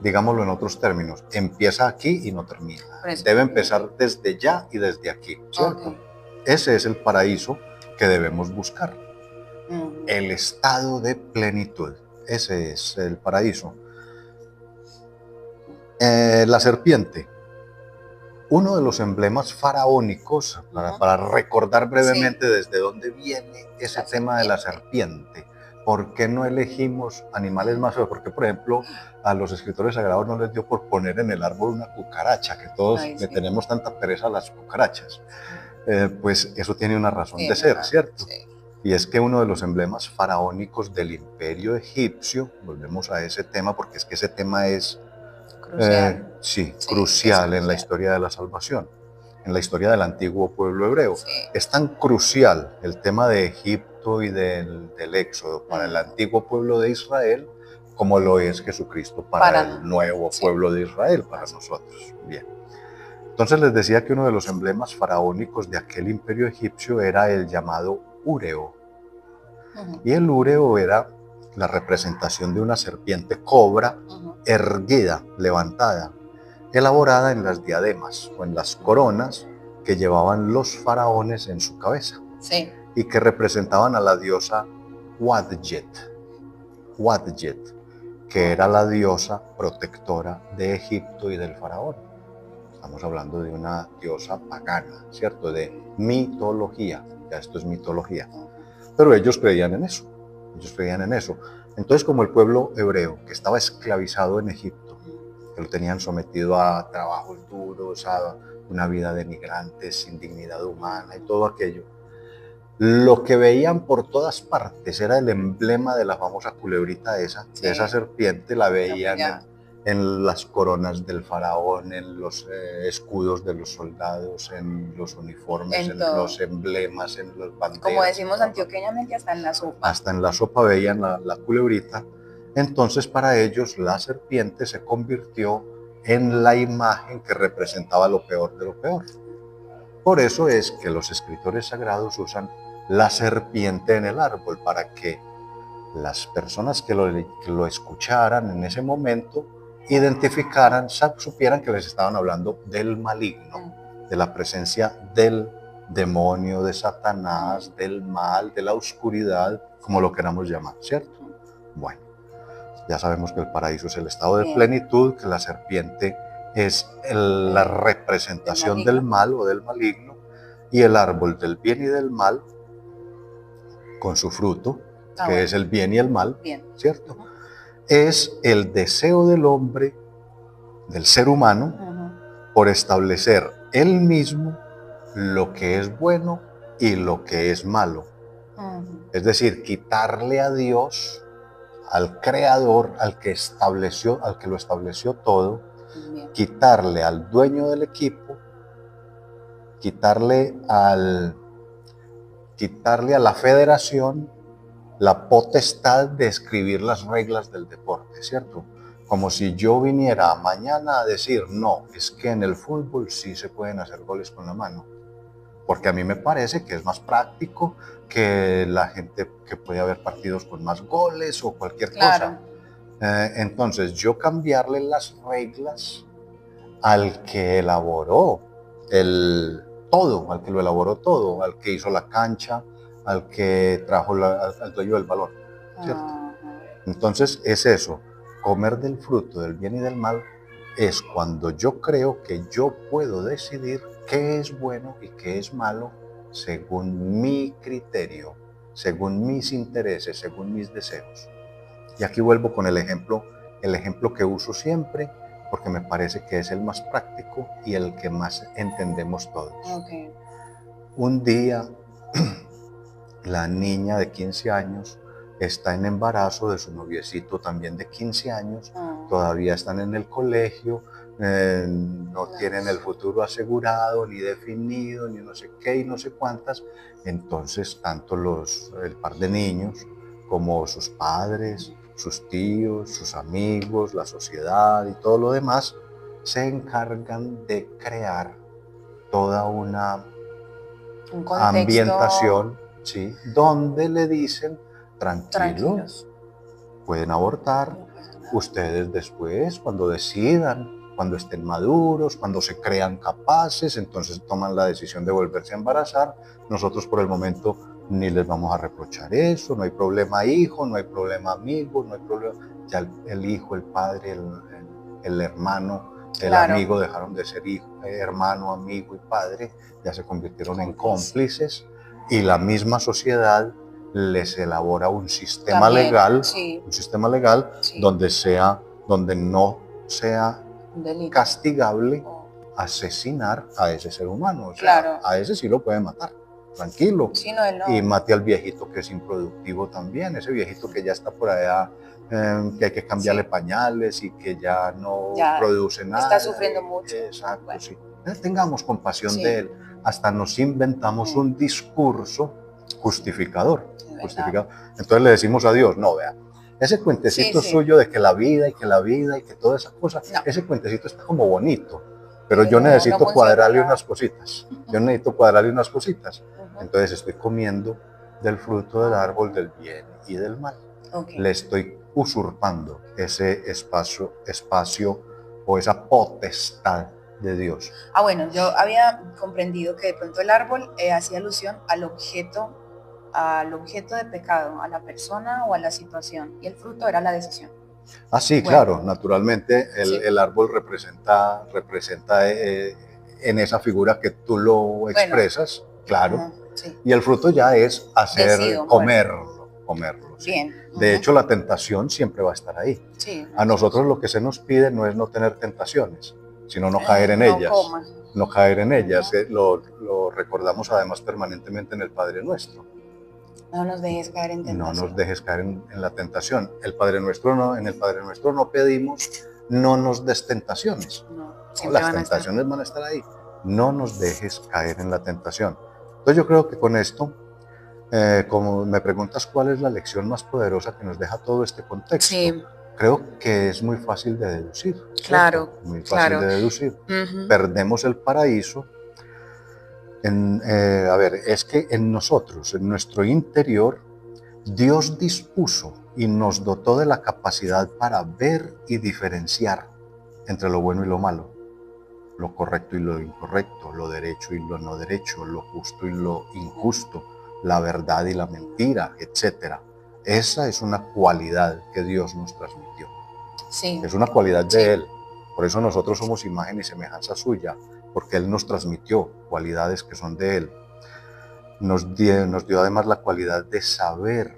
Digámoslo en otros términos, empieza aquí y no termina. Debe empezar desde ya y desde aquí, ¿cierto? Okay. Ese es el paraíso que debemos buscar. El estado de plenitud. Ese es el paraíso. La serpiente. Uno de los emblemas faraónicos, para recordar brevemente desde dónde viene ese tema de la serpiente. ¿Por qué no elegimos animales más feos? Porque, por ejemplo, a los escritores sagrados no les dio por poner en el árbol una cucaracha, que todos le tenemos tanta pereza a las cucarachas. Pues eso tiene una razón de ser, ¿cierto? Sí. Y es que uno de los emblemas faraónicos del imperio egipcio, volvemos a ese tema porque es que ese tema es crucial, crucial en la historia de la salvación, en la historia del antiguo pueblo hebreo. Sí. Es tan crucial el tema de Egipto y del Éxodo para el antiguo pueblo de Israel como lo es Jesucristo para el nuevo pueblo de Israel, para nosotros. Bien. Entonces les decía que uno de los emblemas faraónicos de aquel imperio egipcio era el llamado úreo. Y el úreo era la representación de una serpiente cobra erguida, levantada, elaborada en las diademas o en las coronas que llevaban los faraones en su cabeza. Sí. Y que representaban a la diosa Wadjet, que era la diosa protectora de Egipto y del faraón. Estamos hablando de una diosa pagana, ¿cierto? De mitología, ya esto es mitología. Pero ellos creían en eso, Entonces, como el pueblo hebreo, que estaba esclavizado en Egipto, que lo tenían sometido a trabajos duros, a una vida denigrante, sin dignidad humana y todo aquello. Lo que veían por todas partes era el emblema de la famosa culebrita esa, Sí. de esa serpiente, la veían Obrigada. en las coronas del faraón, en los escudos de los soldados, en los uniformes, En en todo. los emblemas, en las banderas. Como decimos antioqueñamente, hasta en la sopa. Hasta en la sopa veían la culebrita. Entonces para ellos la serpiente se convirtió en la imagen que representaba lo peor de lo peor. Por eso es que los escritores sagrados usan la serpiente en el árbol para que las personas que lo escucharan en ese momento identificaran, supieran que les estaban hablando del maligno, de la presencia del demonio, de Satanás, del mal, de la oscuridad, como lo queramos llamar, ¿cierto? Bueno, ya sabemos que el paraíso es el estado de plenitud, que la serpiente es la representación del mal o del maligno, y el árbol del bien y del mal, con su fruto, que es el bien y el mal, ¿cierto? Es el deseo del hombre, del ser humano, por establecer él mismo lo que es bueno y lo que es malo. Es decir, quitarle a Dios, al Creador, al que lo estableció todo, quitarle al dueño del equipo, quitarle a la federación la potestad de escribir las reglas del deporte, ¿cierto? Como si yo viniera mañana a decir, no, es que en el fútbol sí se pueden hacer goles con la mano, porque a mí me parece que es más práctico, que la gente, que puede haber partidos con más goles o cualquier cosa. Entonces yo cambiarle las reglas al que elaboró al que lo elaboró todo, al que hizo la cancha, al que trajo al dueño del balón, ¿cierto? Entonces es eso, comer del fruto del bien y del mal es cuando yo creo que yo puedo decidir qué es bueno y qué es malo según mi criterio, según mis intereses, según mis deseos. Y aquí vuelvo con el ejemplo que uso siempre, porque me parece que es el más práctico y el que más entendemos todos. Un día, la niña de 15 años está en embarazo de su noviecito también de 15 años, todavía están en el colegio, no tienen el futuro asegurado, ni definido, ni no sé qué y no sé cuántas. Entonces, tanto el par de niños como sus padres, sus tíos, sus amigos, la sociedad y todo lo demás, se encargan de crear toda una ambientación, ¿sí?, donde le dicen, tranquilos, pueden abortar, ustedes después, cuando decidan, cuando estén maduros, cuando se crean capaces, entonces toman la decisión de volverse a embarazar. Nosotros por el momento ni les vamos a reprochar eso, no hay problema hijo, no hay problema amigo, no hay problema, ya el hijo, el padre, el hermano, el amigo dejaron de ser hijo, hermano, amigo y padre, ya se convirtieron en cómplices, y la misma sociedad les elabora un sistema legal, donde no sea castigable asesinar a ese ser humano. O sea, a ese sí lo puede matar, tranquilo. Y mate al viejito que es improductivo también, ese viejito que ya está por allá, que hay que cambiarle pañales y que ya no produce nada. Está sufriendo mucho. Exacto, sí. Tengamos compasión de él. Hasta nos inventamos un discurso justificador. Entonces le decimos a Dios, no, vea, ese cuentecito suyo de que la vida y que toda esa cosa, ese cuentecito está como bonito, pero yo necesito cuadrarle unas cositas. Entonces estoy comiendo del fruto del árbol del bien y del mal. Le estoy usurpando ese espacio o esa potestad de Dios. Bueno, yo había comprendido que de pronto el árbol hacía alusión al objeto de pecado, a la persona o a la situación, y el fruto era la decisión. Sí, claro, naturalmente el árbol representa en esa figura que tú lo expresas, claro, y el fruto ya es comerlo. Bien. De hecho, la tentación siempre va a estar ahí. A nosotros lo que se nos pide no es no tener tentaciones, sino no caer en no ellas. coma. No caer en ellas. Lo recordamos además permanentemente en el Padre Nuestro. No nos dejes caer en tentación. No nos dejes caer en la tentación. El Padre Nuestro no, en el Padre Nuestro no pedimos, no nos des tentaciones. No, No, las tentaciones van a estar ahí. No nos dejes caer en la tentación. Entonces yo creo que con esto, como me preguntas cuál es la lección más poderosa que nos deja todo este contexto, sí, creo que es muy fácil de deducir. claro, ¿cierto? Muy fácil claro. de deducir. Ujú. Perdemos el paraíso. A ver, es que en nosotros, en nuestro interior, Dios dispuso y nos dotó de la capacidad para ver y diferenciar entre lo bueno y lo malo, lo correcto y lo incorrecto, lo derecho y lo no derecho, lo justo y lo injusto, la verdad y la mentira, etc. Esa es una cualidad que Dios nos transmitió. Sí. Es una cualidad de Sí. Él. Por eso nosotros somos imagen y semejanza suya, porque Él nos transmitió cualidades que son de Él. Nos dio además la cualidad de saber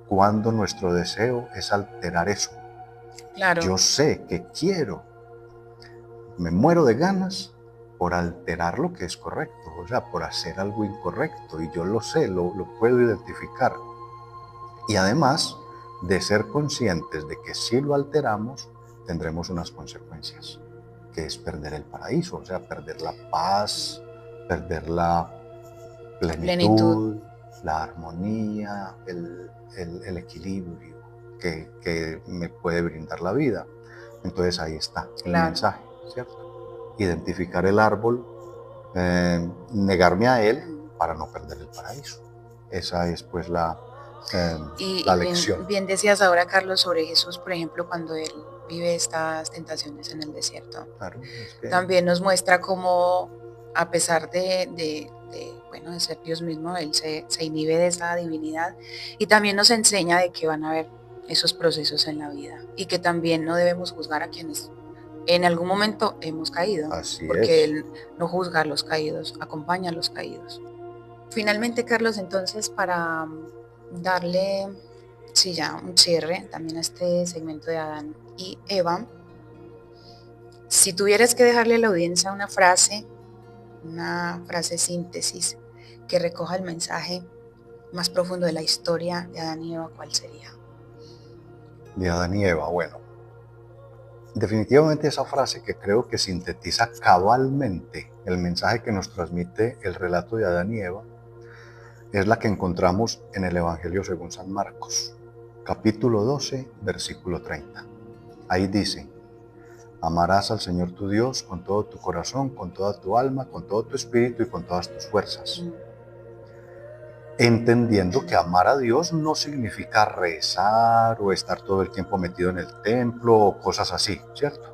cuándo nuestro deseo es alterar eso. Claro. Yo sé que quiero, me muero de ganas por alterar lo que es correcto, o sea, por hacer algo incorrecto, y yo lo sé, lo puedo identificar. Y además de ser conscientes de que si lo alteramos, tendremos unas consecuencias, que es perder el paraíso, o sea, perder la paz, perder la plenitud, la armonía, el equilibrio que me puede brindar la vida. Entonces ahí está el mensaje, ¿cierto? Identificar el árbol, negarme a él para no perder el paraíso. Esa es pues la lección. Bien decías ahora, Carlos, sobre Jesús, por ejemplo, cuando él vive estas tentaciones en el desierto. Claro, es que también nos muestra cómo, a pesar de ser Dios mismo, él se inhibe de esa divinidad, y también nos enseña de que van a haber esos procesos en la vida y que también no debemos juzgar a quienes en algún momento hemos caído. Así porque es. Él no juzga a los caídos, acompaña a los caídos. Finalmente, Carlos, entonces, para darle ya un cierre también a este segmento de Adán y Eva, si tuvieras que dejarle a la audiencia una frase síntesis que recoja el mensaje más profundo de la historia de Adán y Eva, ¿cuál sería? De Adán y Eva, bueno. Definitivamente esa frase que creo que sintetiza cabalmente el mensaje que nos transmite el relato de Adán y Eva es la que encontramos en el Evangelio según San Marcos, capítulo 12, versículo 30. Ahí dice: amarás al Señor tu Dios con todo tu corazón, con toda tu alma, con todo tu espíritu y con todas tus fuerzas. Entendiendo que amar a Dios no significa rezar o estar todo el tiempo metido en el templo o cosas así, ¿cierto?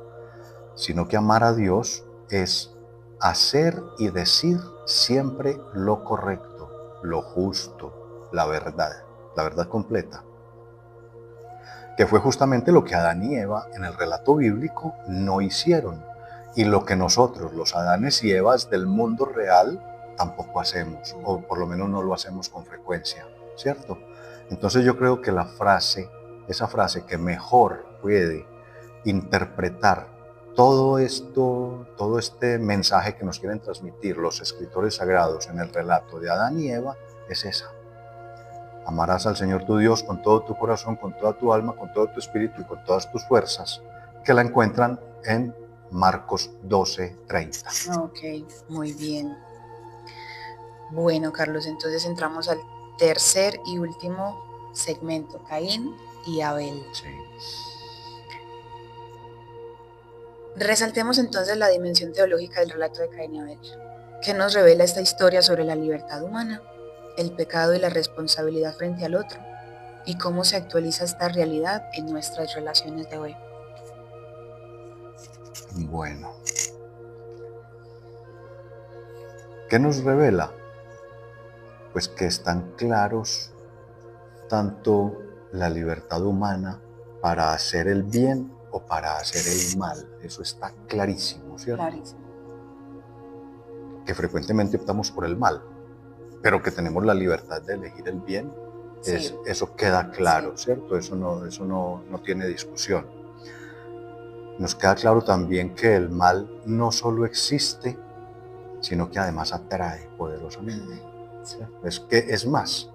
Sino que amar a Dios es hacer y decir siempre lo correcto, lo justo, la verdad completa. Que fue justamente lo que Adán y Eva en el relato bíblico no hicieron, y lo que nosotros, los Adanes y Evas del mundo real, tampoco hacemos, o por lo menos no lo hacemos con frecuencia, ¿cierto? Entonces yo creo que esa frase que mejor puede interpretar todo este mensaje que nos quieren transmitir los escritores sagrados en el relato de Adán y Eva, es esa. Amarás al Señor tu Dios con todo tu corazón, con toda tu alma, con todo tu espíritu y con todas tus fuerzas, que la encuentran en Marcos 12, 30. Ok, muy bien. Bueno, Carlos, entonces entramos al tercer y último segmento, Caín y Abel. Sí. Resaltemos entonces la dimensión teológica del relato de Caín y Abel, que nos revela esta historia sobre la libertad humana, el pecado y la responsabilidad frente al otro, y cómo se actualiza esta realidad en nuestras relaciones de hoy. Bueno, ¿qué nos revela? Pues que están claros tanto la libertad humana para hacer el bien o para hacer el mal. Eso está clarísimo, ¿cierto? Clarísimo. Que frecuentemente optamos por el mal, pero que tenemos la libertad de elegir el bien, Sí. Eso queda claro, Sí. ¿cierto? Eso no tiene discusión. nos queda claro también que el mal no solo existe, sino que además atrae poderosamente. Sí. Es que es más,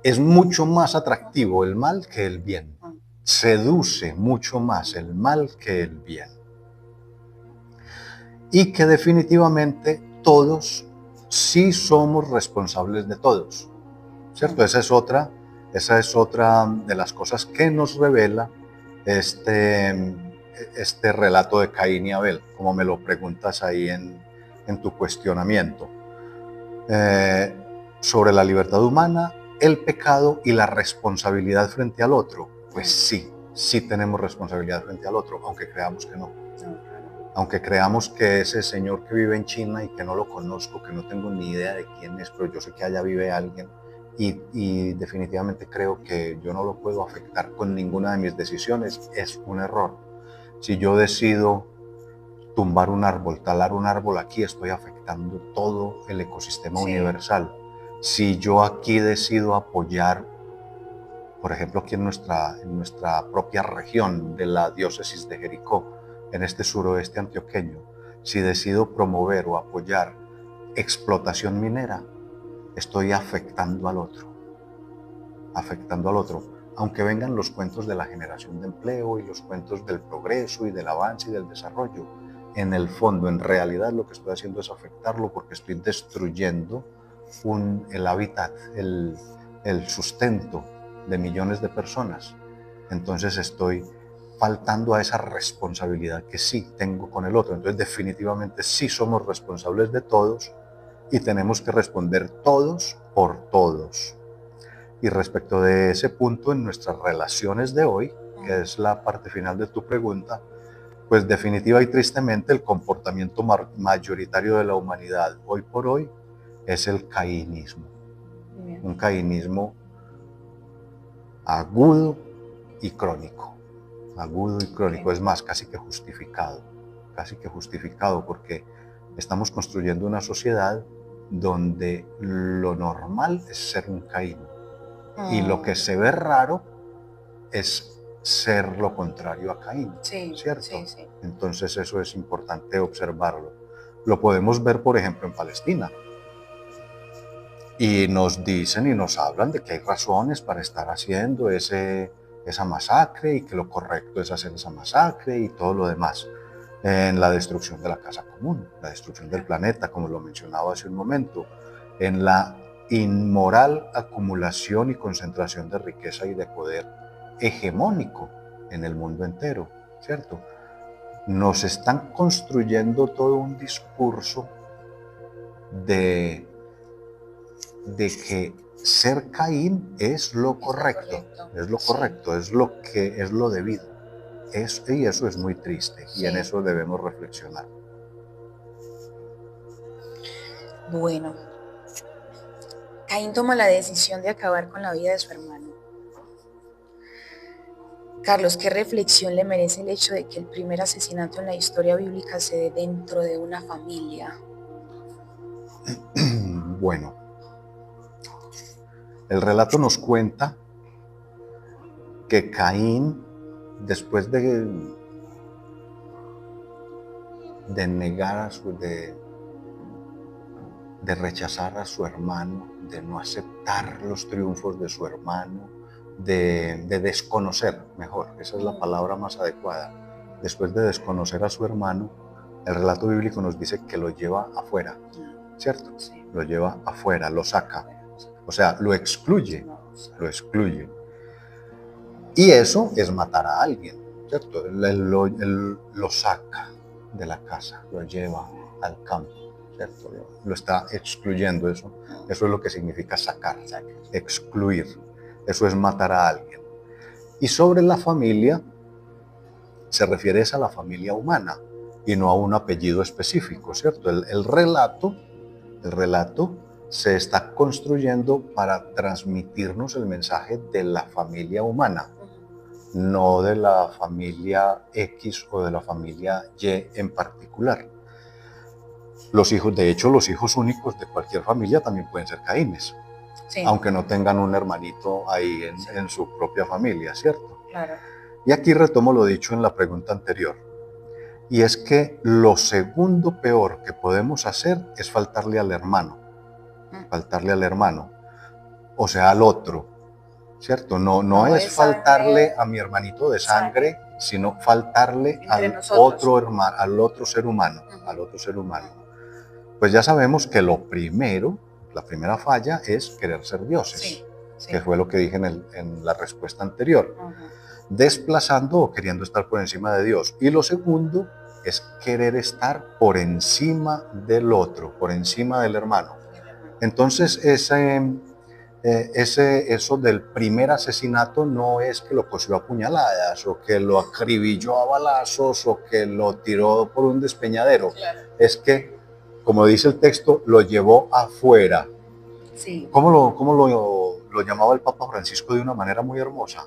es mucho más atractivo el mal que el bien. Seduce mucho más el mal que el bien. Y que definitivamente todos sí somos responsables de todos, ¿cierto? Esa es otra de las cosas que nos revela este relato de Caín y Abel, como me lo preguntas ahí en tu cuestionamiento. Sobre la libertad humana, el pecado y la responsabilidad frente al otro. Pues sí tenemos responsabilidad frente al otro, aunque creamos que no. Aunque creamos que ese señor que vive en China y que no lo conozco, que no tengo ni idea de quién es, pero yo sé que allá vive alguien y definitivamente creo que yo no lo puedo afectar con ninguna de mis decisiones, es un error. Si yo decido tumbar un árbol, talar un árbol aquí, estoy afectando todo el ecosistema universal. Si yo aquí decido apoyar, por ejemplo, aquí en nuestra propia región de la diócesis de Jericó, en este suroeste antioqueño, si decido promover o apoyar explotación minera, estoy afectando al otro, aunque vengan los cuentos de la generación de empleo y los cuentos del progreso y del avance y del desarrollo. En el fondo, en realidad, lo que estoy haciendo es afectarlo porque estoy destruyendo el hábitat, el sustento de millones de personas. Entonces estoy faltando a esa responsabilidad que sí tengo con el otro. Entonces definitivamente sí somos responsables de todos y tenemos que responder todos por todos. Y respecto de ese punto en nuestras relaciones de hoy, que es la parte final de tu pregunta, pues definitiva y tristemente el comportamiento mayoritario de la humanidad hoy por hoy es el cainismo. Un cainismo agudo y crónico. Es más, casi que justificado porque estamos construyendo una sociedad donde lo normal es ser un Caín y lo que se ve raro es ser lo contrario a Caín, ¿cierto? Sí. Entonces eso es importante observarlo. Lo podemos ver, por ejemplo, en Palestina. Y nos dicen y nos hablan de que hay razones para estar haciendo esa masacre y que lo correcto es hacer esa masacre y todo lo demás. En la destrucción de la casa común, la destrucción del planeta, como lo mencionaba hace un momento, en la inmoral acumulación y concentración de riqueza y de poder hegemónico en el mundo entero, ¿cierto? Nos están construyendo todo un discurso de que ser Caín es lo correcto, es lo debido. Y eso es muy triste y en eso debemos reflexionar. Bueno, Caín toma la decisión de acabar con la vida de su hermano. Carlos, ¿qué reflexión le merece el hecho de que el primer asesinato en la historia bíblica se dé dentro de una familia? Bueno, el relato nos cuenta que Caín, después de negar de rechazar a su hermano, de no aceptar los triunfos de su hermano, de desconocer, mejor, esa es la palabra más adecuada. Después de desconocer a su hermano, el relato bíblico nos dice que lo lleva afuera, ¿cierto? Lo lleva afuera, lo saca, o sea, lo excluye. Y eso es matar a alguien, ¿cierto? Él lo saca de la casa, lo lleva al campo, ¿cierto? Lo está excluyendo, eso es lo que significa sacar, excluir. Eso es matar a alguien. Y sobre la familia, se refiere a la familia humana y no a un apellido específico, ¿cierto? El relato se está construyendo para transmitirnos el mensaje de la familia humana, no de la familia X o de la familia Y en particular. Los hijos únicos de cualquier familia también pueden ser Caínes, aunque no tengan un hermanito ahí en su propia familia, ¿cierto? Claro. Y aquí retomo lo dicho en la pregunta anterior. Y es que lo segundo peor que podemos hacer es faltarle al hermano. Faltarle al hermano. O sea, al otro. ¿Cierto? No No es es faltarle sangre, a mi hermanito de sangre, sino faltarle entre al nosotros. otro hermano, al otro ser humano, Ujú. al otro ser humano. Pues ya sabemos que lo primero, la primera falla es querer ser dioses, Sí, sí. que fue lo que dije en la respuesta anterior, Ujú. desplazando o queriendo estar por encima de Dios. Y lo segundo es querer estar por encima del otro, por encima del hermano. Entonces, eso del primer asesinato no es que lo cosió a puñaladas o que lo acribilló a balazos o que lo tiró por un despeñadero. Claro. Es que, como dice el texto, lo llevó afuera. Sí. ¿Cómo lo llamaba el Papa Francisco de una manera muy hermosa?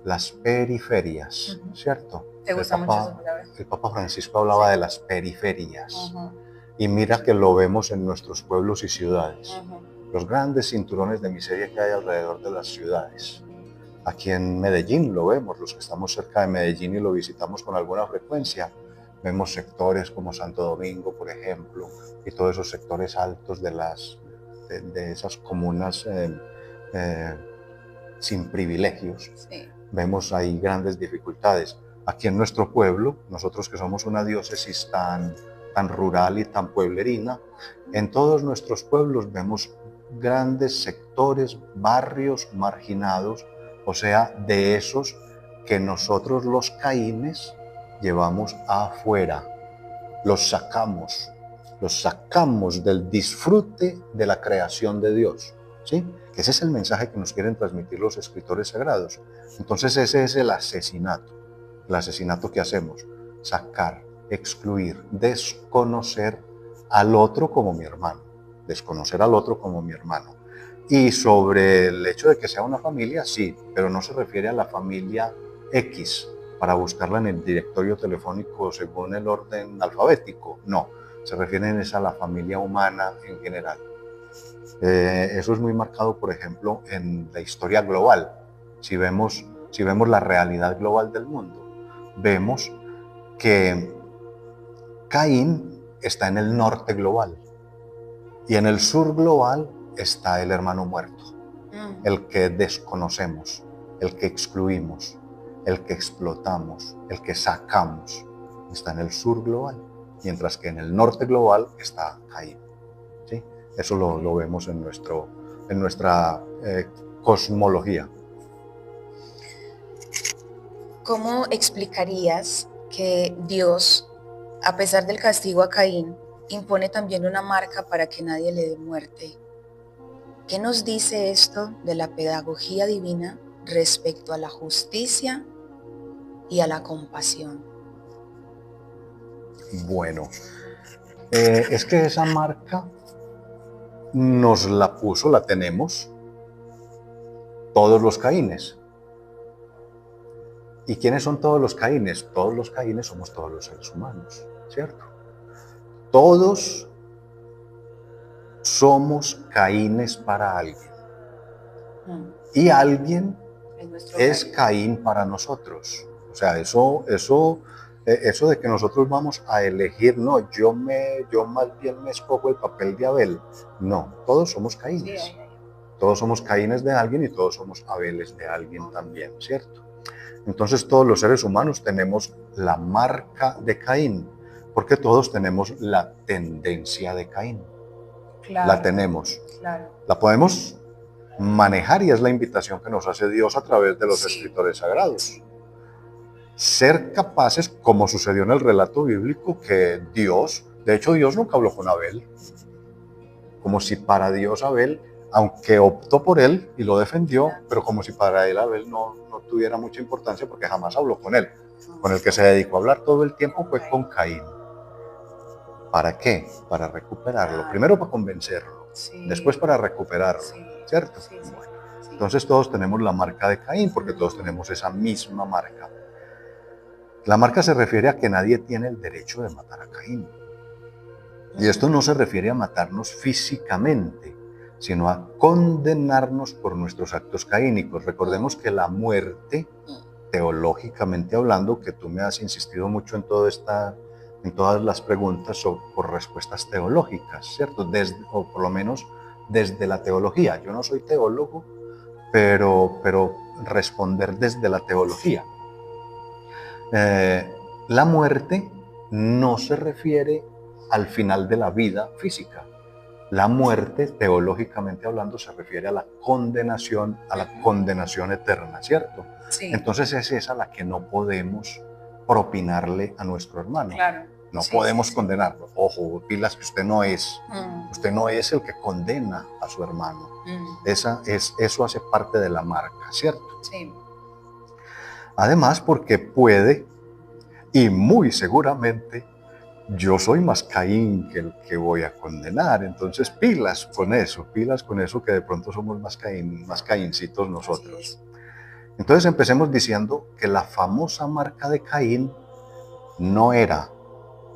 Las periferias, Ujú. ¿cierto? ¿Te gusta mucho esa palabra? El Papa Francisco hablaba de las periferias. Ujú. Y mira que lo vemos en nuestros pueblos y ciudades. Ujú. Los grandes cinturones de miseria que hay alrededor de las ciudades. Aquí en Medellín lo vemos, los que estamos cerca de Medellín y lo visitamos con alguna frecuencia. Vemos sectores como Santo Domingo, por ejemplo, y todos esos sectores altos de esas comunas sin privilegios. Sí. Vemos ahí grandes dificultades. Aquí en nuestro pueblo, nosotros que somos una diócesis tan rural y tan pueblerina, en todos nuestros pueblos vemos grandes sectores, barrios marginados, o sea, de esos que nosotros los caínes llevamos afuera, los sacamos del disfrute de la creación de Dios, ¿sí? Ese es el mensaje que nos quieren transmitir los escritores sagrados. Entonces ese es el asesinato que hacemos, sacar, excluir, desconocer al otro como mi hermano, Y sobre el hecho de que sea una familia, sí, pero no se refiere a la familia X, para buscarla en el directorio telefónico según el orden alfabético, no, se refieren a la familia humana en general. Eso es muy marcado, por ejemplo, en la historia global. Si vemos la realidad global del mundo, vemos que Caín está en el norte global y en el sur global está el hermano muerto, el que desconocemos, el que excluimos, el que explotamos, el que sacamos, está en el sur global, mientras que en el norte global está Caín. ¿Sí? Eso lo vemos en nuestra cosmología. ¿Cómo explicarías que Dios, a pesar del castigo a Caín, impone también una marca para que nadie le dé muerte? ¿Qué nos dice esto de la pedagogía divina respecto a la justicia y a la compasión? Bueno, es que esa marca nos la puso, la tenemos todos los Caínes. ¿Y quiénes son todos los Caínes? Todos los Caínes somos todos los seres humanos, ¿cierto? Todos somos Caínes para alguien. Y alguien es Caín para nosotros. O sea, eso de que nosotros vamos a elegir, no, yo más bien me escojo el papel de Abel. No, todos somos Caínes. Sí. Todos somos Caínes de alguien y todos somos Abeles de alguien también, ¿cierto? Entonces todos los seres humanos tenemos la marca de Caín, porque todos tenemos la tendencia de Caín. Claro, la tenemos. Claro. La podemos manejar y es la invitación que nos hace Dios a través de los escritores sagrados. Ser capaces, como sucedió en el relato bíblico, que Dios, de hecho Dios nunca habló con Abel, como si para Dios Abel, aunque optó por él y lo defendió, pero como si para él Abel no tuviera mucha importancia porque jamás habló con él. Con el que se dedicó a hablar todo el tiempo fue con Caín. ¿Para qué? Para recuperarlo. Primero para convencerlo, después para recuperarlo, ¿cierto? Bueno, entonces todos tenemos la marca de Caín porque todos tenemos esa misma marca. La marca se refiere a que nadie tiene el derecho de matar a Caín. Y esto no se refiere a matarnos físicamente, sino a condenarnos por nuestros actos caínicos. Recordemos que la muerte teológicamente hablando, que tú me has insistido mucho en en todas las preguntas por respuestas teológicas, ¿cierto? O por lo menos desde la teología. Yo no soy teólogo, pero responder desde la teología. La muerte no se refiere al final de la vida física. La muerte, teológicamente hablando, se refiere a la condenación eterna, ¿cierto? Sí. Entonces es esa la que no podemos propinarle a nuestro hermano. Claro. No Sí, podemos sí, sí. condenarlo. Ojo, pilas, que usted no es el que condena a su hermano. Eso hace parte de la marca, ¿cierto? Sí. Además, porque puede, y muy seguramente, yo soy más Caín que el que voy a condenar. Entonces, pilas con eso, que de pronto somos más Caíncitos nosotros. Entonces, empecemos diciendo que la famosa marca de Caín no era,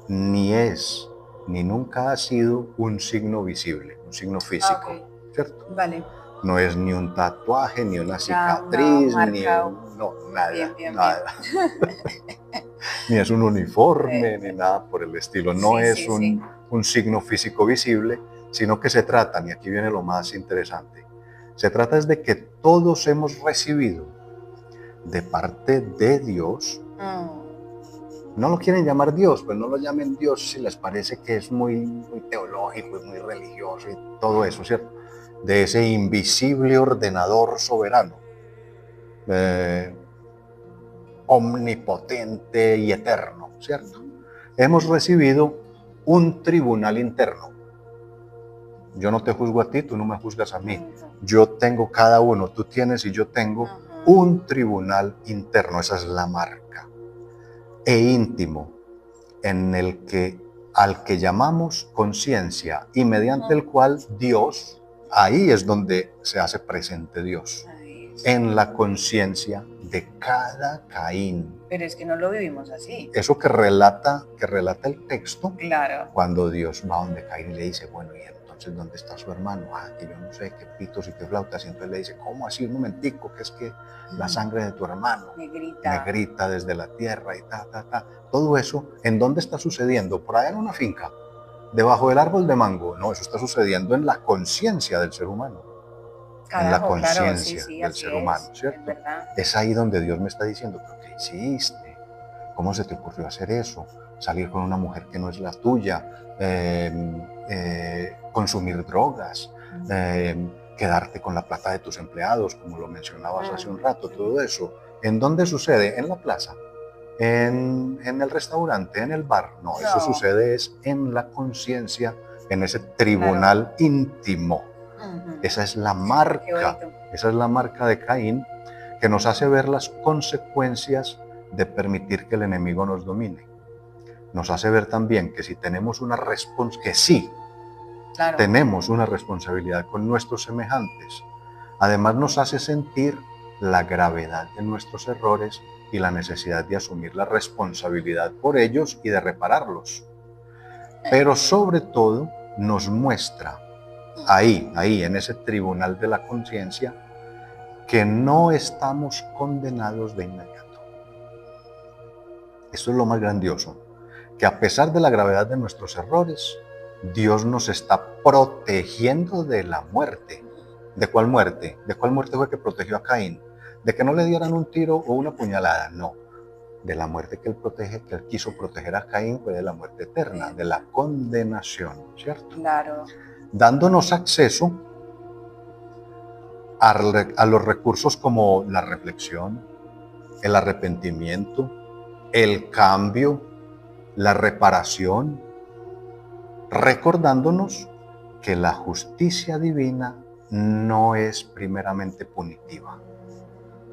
ni es, ni nunca ha sido un signo visible, un signo físico, ¿cierto? Vale. No es ni un tatuaje, ni una cicatriz, nada. Ni es un uniforme, ni nada por el estilo. No es un signo físico visible, sino que se trata, y aquí viene lo más interesante, se trata es de que todos hemos recibido de parte de Dios. No lo quieren llamar Dios, pues no lo llamen Dios si les parece que es muy teológico, es muy religioso y todo eso, ¿cierto? De ese invisible ordenador soberano, omnipotente y eterno, ¿cierto? Hemos recibido un tribunal interno. Yo no te juzgo a ti, tú no me juzgas a mí. Yo tengo cada uno, tú tienes y yo tengo un tribunal interno, esa es la marca, e íntimo, al que llamamos conciencia y mediante el cual Dios, ahí es donde se hace presente Dios, en la conciencia de cada Caín. Pero es que no lo vivimos así. Eso que relata el texto, claro, cuando Dios va donde Caín y le dice, bueno, ¿y entonces dónde está su hermano? Que yo no sé, qué pitos y qué flautas. Y entonces le dice, ¿cómo así? Un momentico, que es que la sangre de tu hermano me grita desde la tierra y Todo eso, ¿en dónde está sucediendo? Por allá en una finca, debajo del árbol de mango. No, eso está sucediendo en la conciencia del ser humano. En la conciencia del ser humano, ¿cierto? Es ahí donde Dios me está diciendo, ¿pero qué hiciste? ¿Cómo se te ocurrió hacer eso? Salir con una mujer que no es la tuya, consumir drogas, quedarte con la plata de tus empleados, como lo mencionabas hace un rato, todo eso. ¿En dónde sucede? ¿En la plaza? ¿En el restaurante? ¿En el bar? No, eso sucede es en la conciencia, en ese tribunal íntimo. Esa es la marca de Caín, que nos hace ver las consecuencias de permitir que el enemigo nos domine. Nos hace ver también que si tenemos tenemos una responsabilidad con nuestros semejantes. Además nos hace sentir la gravedad de nuestros errores y la necesidad de asumir la responsabilidad por ellos y de repararlos. Pero sobre todo nos muestra ahí en ese tribunal de la conciencia, que no estamos condenados de inmediato. Esto es lo más grandioso, que a pesar de la gravedad de nuestros errores, Dios nos está protegiendo de la muerte. ¿De cuál muerte? ¿De cuál muerte fue que protegió a Caín? ¿De que no le dieran un tiro o una puñalada? No. De la muerte que él quiso proteger a Caín fue de la muerte eterna, de la condenación, ¿cierto? Claro. Dándonos acceso a los recursos como la reflexión, el arrepentimiento, el cambio, la reparación, recordándonos que la justicia divina no es primeramente punitiva.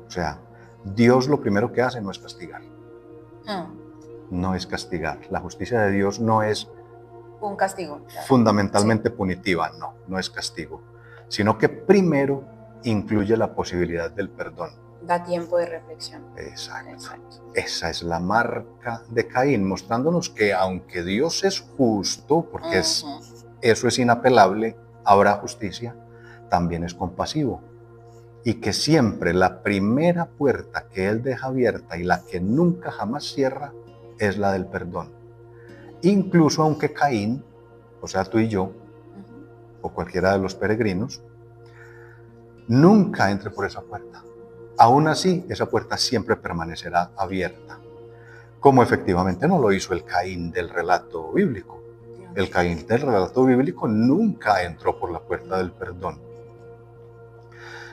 O sea, Dios lo primero que hace no es castigar. No es castigar. La justicia de Dios no es un castigo. Fundamentalmente punitiva, no es castigo, sino que primero incluye la posibilidad del perdón. Da tiempo de reflexión. Exacto. Esa es la marca de Caín, mostrándonos que aunque Dios es justo, porque eso es inapelable, habrá justicia, también es compasivo. y que siempre la primera puerta que Él deja abierta y la que nunca jamás cierra es la del perdón. Incluso aunque Caín, o sea tú y yo, o cualquiera de los peregrinos, nunca entre por esa puerta. Aún así, esa puerta siempre permanecerá abierta, como efectivamente no lo hizo el Caín del relato bíblico. El Caín del relato bíblico nunca entró por la puerta del perdón.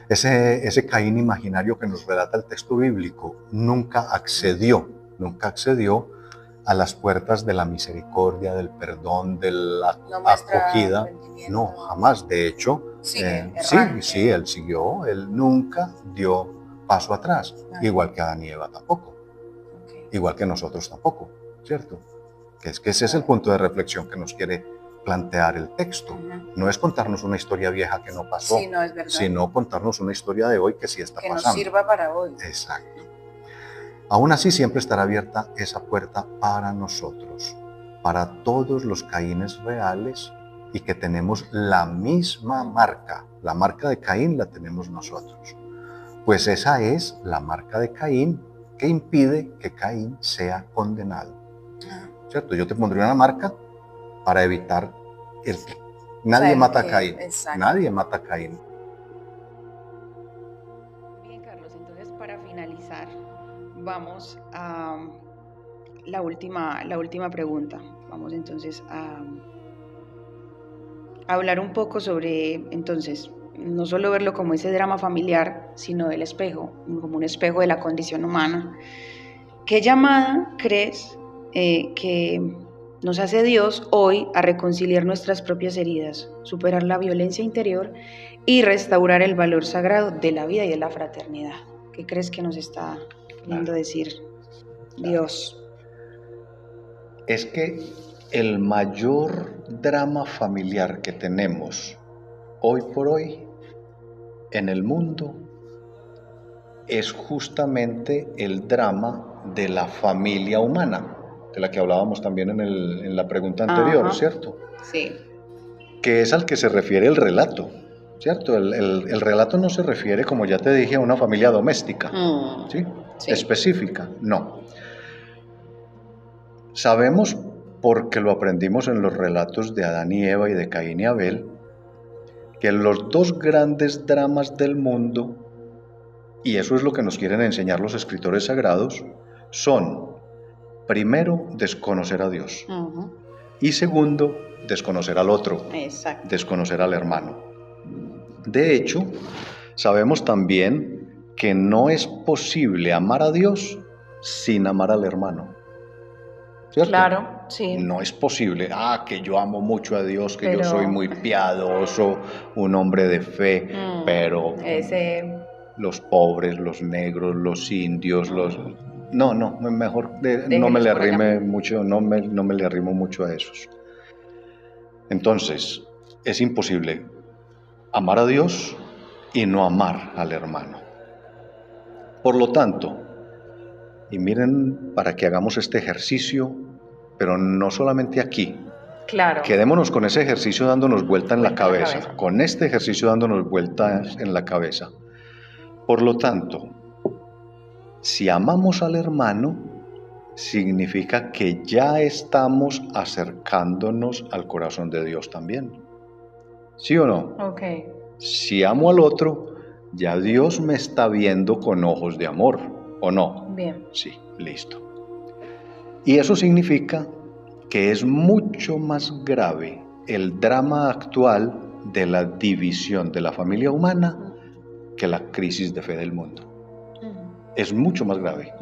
Ese Caín imaginario que nos relata el texto bíblico nunca accedió a las puertas de la misericordia, del perdón, de la acogida. No, jamás. De hecho, sí, él siguió, él nunca dio paso atrás, igual que Adán y Eva tampoco, igual que nosotros tampoco, ¿cierto? Que ese es el punto de reflexión que nos quiere plantear el texto. No es contarnos una historia vieja que no pasó, sino contarnos una historia de hoy que sí está pasando. Que nos sirva para hoy. Exacto. Aún así siempre estará abierta esa puerta para nosotros, para todos los Caínes reales y que tenemos la misma marca. La marca de Caín la tenemos nosotros. Pues esa es la marca de Caín que impide que Caín sea condenado. ¿Cierto? Yo te pondría una marca para evitar nadie mata a Caín. Exacto. Nadie mata a Caín. Bien, Carlos, entonces para finalizar, vamos a la última pregunta. Vamos entonces a hablar un poco sobre, entonces, no solo verlo como ese drama familiar, sino el espejo, como un espejo de la condición humana. ¿Qué llamada crees que nos hace Dios hoy a reconciliar nuestras propias heridas, superar la violencia interior y restaurar el valor sagrado de la vida y de la fraternidad? ¿Qué crees que nos está queriendo decir Dios? Es que el mayor drama familiar que tenemos hoy por hoy en el mundo es justamente el drama de la familia humana, de la que hablábamos también en la pregunta anterior, ¿cierto? Sí. Que es al que se refiere el relato, ¿cierto? El relato no se refiere, como ya te dije, a una familia doméstica, ¿sí? Sí. Específica, no. Sabemos, porque lo aprendimos en los relatos de Adán y Eva y de Caín y Abel, que los dos grandes dramas del mundo, y eso es lo que nos quieren enseñar los escritores sagrados, son, primero, desconocer a Dios, y segundo, desconocer al otro, desconocer al hermano. De hecho, sabemos también que no es posible amar a Dios sin amar al hermano. ¿Cierto? Claro, sí. No es posible, que yo amo mucho a Dios, que yo soy muy piadoso, un hombre de fe, pero los pobres, los negros, los indios, No, mejor no me le arrime mucho, no me le arrimo mucho a esos. Entonces, es imposible amar a Dios y no amar al hermano. Por lo tanto, y miren, para que hagamos este ejercicio, pero no solamente aquí. Claro. Quedémonos con ese ejercicio dándonos vuelta en la cabeza, con este ejercicio dándonos vueltas en la cabeza. Por lo tanto, si amamos al hermano, significa que ya estamos acercándonos al corazón de Dios también. ¿Sí o no? Ok. Si amo al otro, ya Dios me está viendo con ojos de amor, ¿o no? Bien. Sí, listo. Y eso significa que es mucho más grave el drama actual de la división de la familia humana que la crisis de fe del mundo. Es mucho más grave.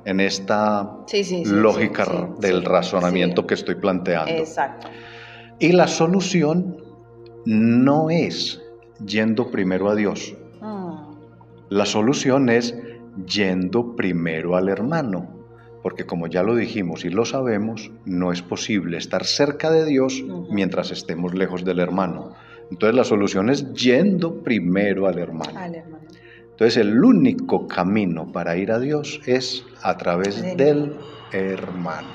En esta lógica del razonamiento que estoy planteando. Exacto. Y la solución no es yendo primero a Dios. La solución es yendo primero al hermano, porque como ya lo dijimos y lo sabemos, no es posible estar cerca de Dios mientras estemos lejos del hermano. Entonces la solución es yendo primero al hermano. Entonces el único camino para ir a Dios es a través del hermano.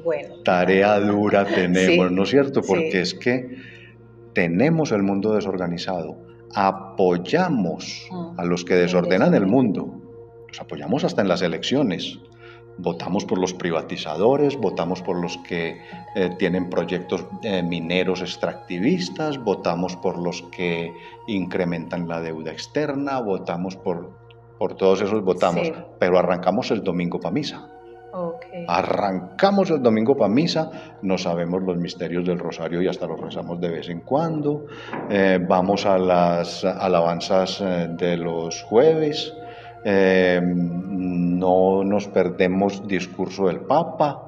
Bueno. Tarea dura tenemos, ¿no es cierto? Porque es que tenemos el mundo desorganizado. apoyamos a los que desordenan el mundo. Los apoyamos hasta en las elecciones. Votamos por los privatizadores, votamos por los que tienen proyectos mineros extractivistas, votamos por los que incrementan la deuda externa, votamos por todos esos, votamos, Sí. pero arrancamos el domingo para misa. Okay. Arrancamos el domingo para misa, no sabemos los misterios del rosario y hasta los rezamos de vez en cuando, vamos a las alabanzas de los jueves, no nos perdemos discurso del Papa,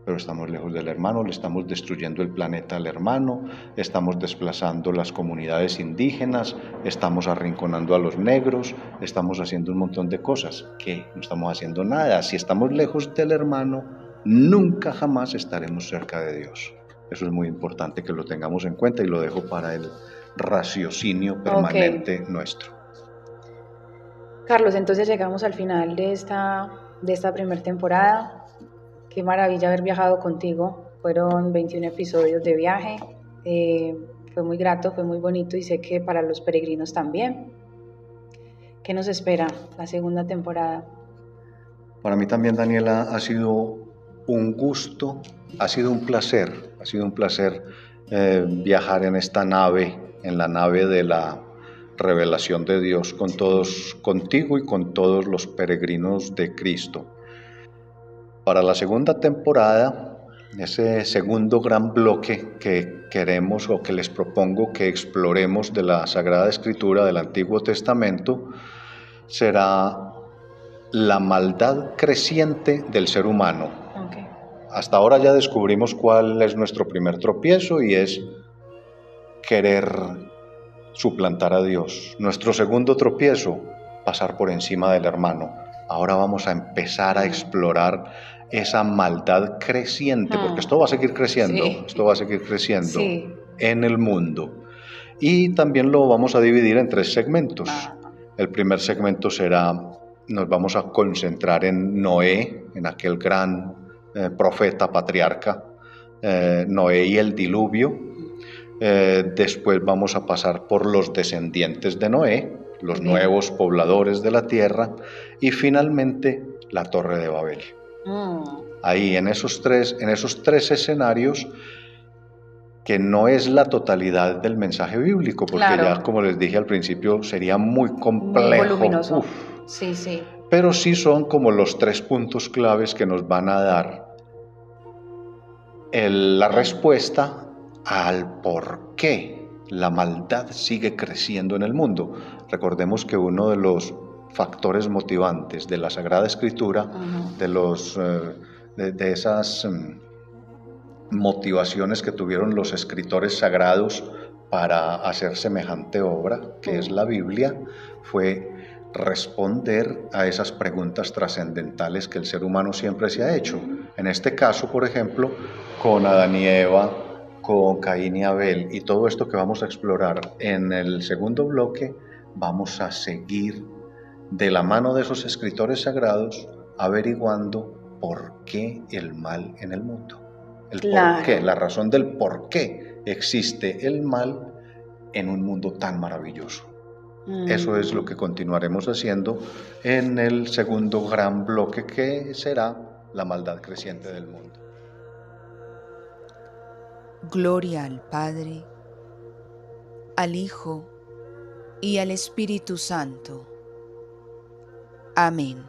pero estamos lejos del hermano, le estamos destruyendo el planeta al hermano, estamos desplazando las comunidades indígenas, estamos arrinconando a los negros, estamos haciendo un montón de cosas que no estamos haciendo nada. Si estamos lejos del hermano, nunca jamás estaremos cerca de Dios. Eso es muy importante que lo tengamos en cuenta y lo dejo para el raciocinio permanente nuestro. Carlos, entonces llegamos al final de esta primera temporada. Qué maravilla haber viajado contigo. Fueron 21 episodios de viaje. Fue muy grato, fue muy bonito y sé que para los peregrinos también. ¿Qué nos espera la segunda temporada? Para mí también, Daniela, ha sido un gusto, ha sido un placer viajar en esta nave, en la nave de la revelación de Dios, con todos, contigo y con todos los peregrinos de Cristo. Para la segunda temporada, ese segundo gran bloque que queremos o que les propongo que exploremos de la Sagrada Escritura del Antiguo Testamento, será la maldad creciente del ser humano. Okay. Hasta ahora ya descubrimos cuál es nuestro primer tropiezo y es querer suplantar a Dios. Nuestro segundo tropiezo, pasar por encima del hermano. Ahora vamos a empezar a explorar esa maldad creciente, porque esto va a seguir creciendo, Sí. En el mundo. Y también lo vamos a dividir en 3 segmentos. El primer segmento nos vamos a concentrar en Noé, en aquel gran profeta, patriarca, Noé y el diluvio. Después vamos a pasar por los descendientes de Noé, los nuevos pobladores de la tierra, y finalmente la Torre de Babel. Ahí en esos tres escenarios, que no es la totalidad del mensaje bíblico, porque ya, como les dije al principio, sería muy complejo. Muy voluminoso. Sí. Pero sí son como los 3 puntos claves que nos van a dar la respuesta al por qué la maldad sigue creciendo en el mundo. Recordemos que uno de los factores motivantes de la Sagrada Escritura, de esas motivaciones que tuvieron los escritores sagrados para hacer semejante obra, que es la Biblia, fue responder a esas preguntas trascendentales que el ser humano siempre se ha hecho. En este caso, por ejemplo, con Adán y Eva, con Caín y Abel, y todo esto que vamos a explorar en el segundo bloque, vamos a seguir de la mano de esos escritores sagrados averiguando por qué el mal en el mundo. Por qué, la razón del por qué existe el mal en un mundo tan maravilloso. Eso es lo que continuaremos haciendo en el segundo gran bloque, que será la maldad creciente del mundo. Gloria al Padre, al Hijo y al Espíritu Santo. Amén.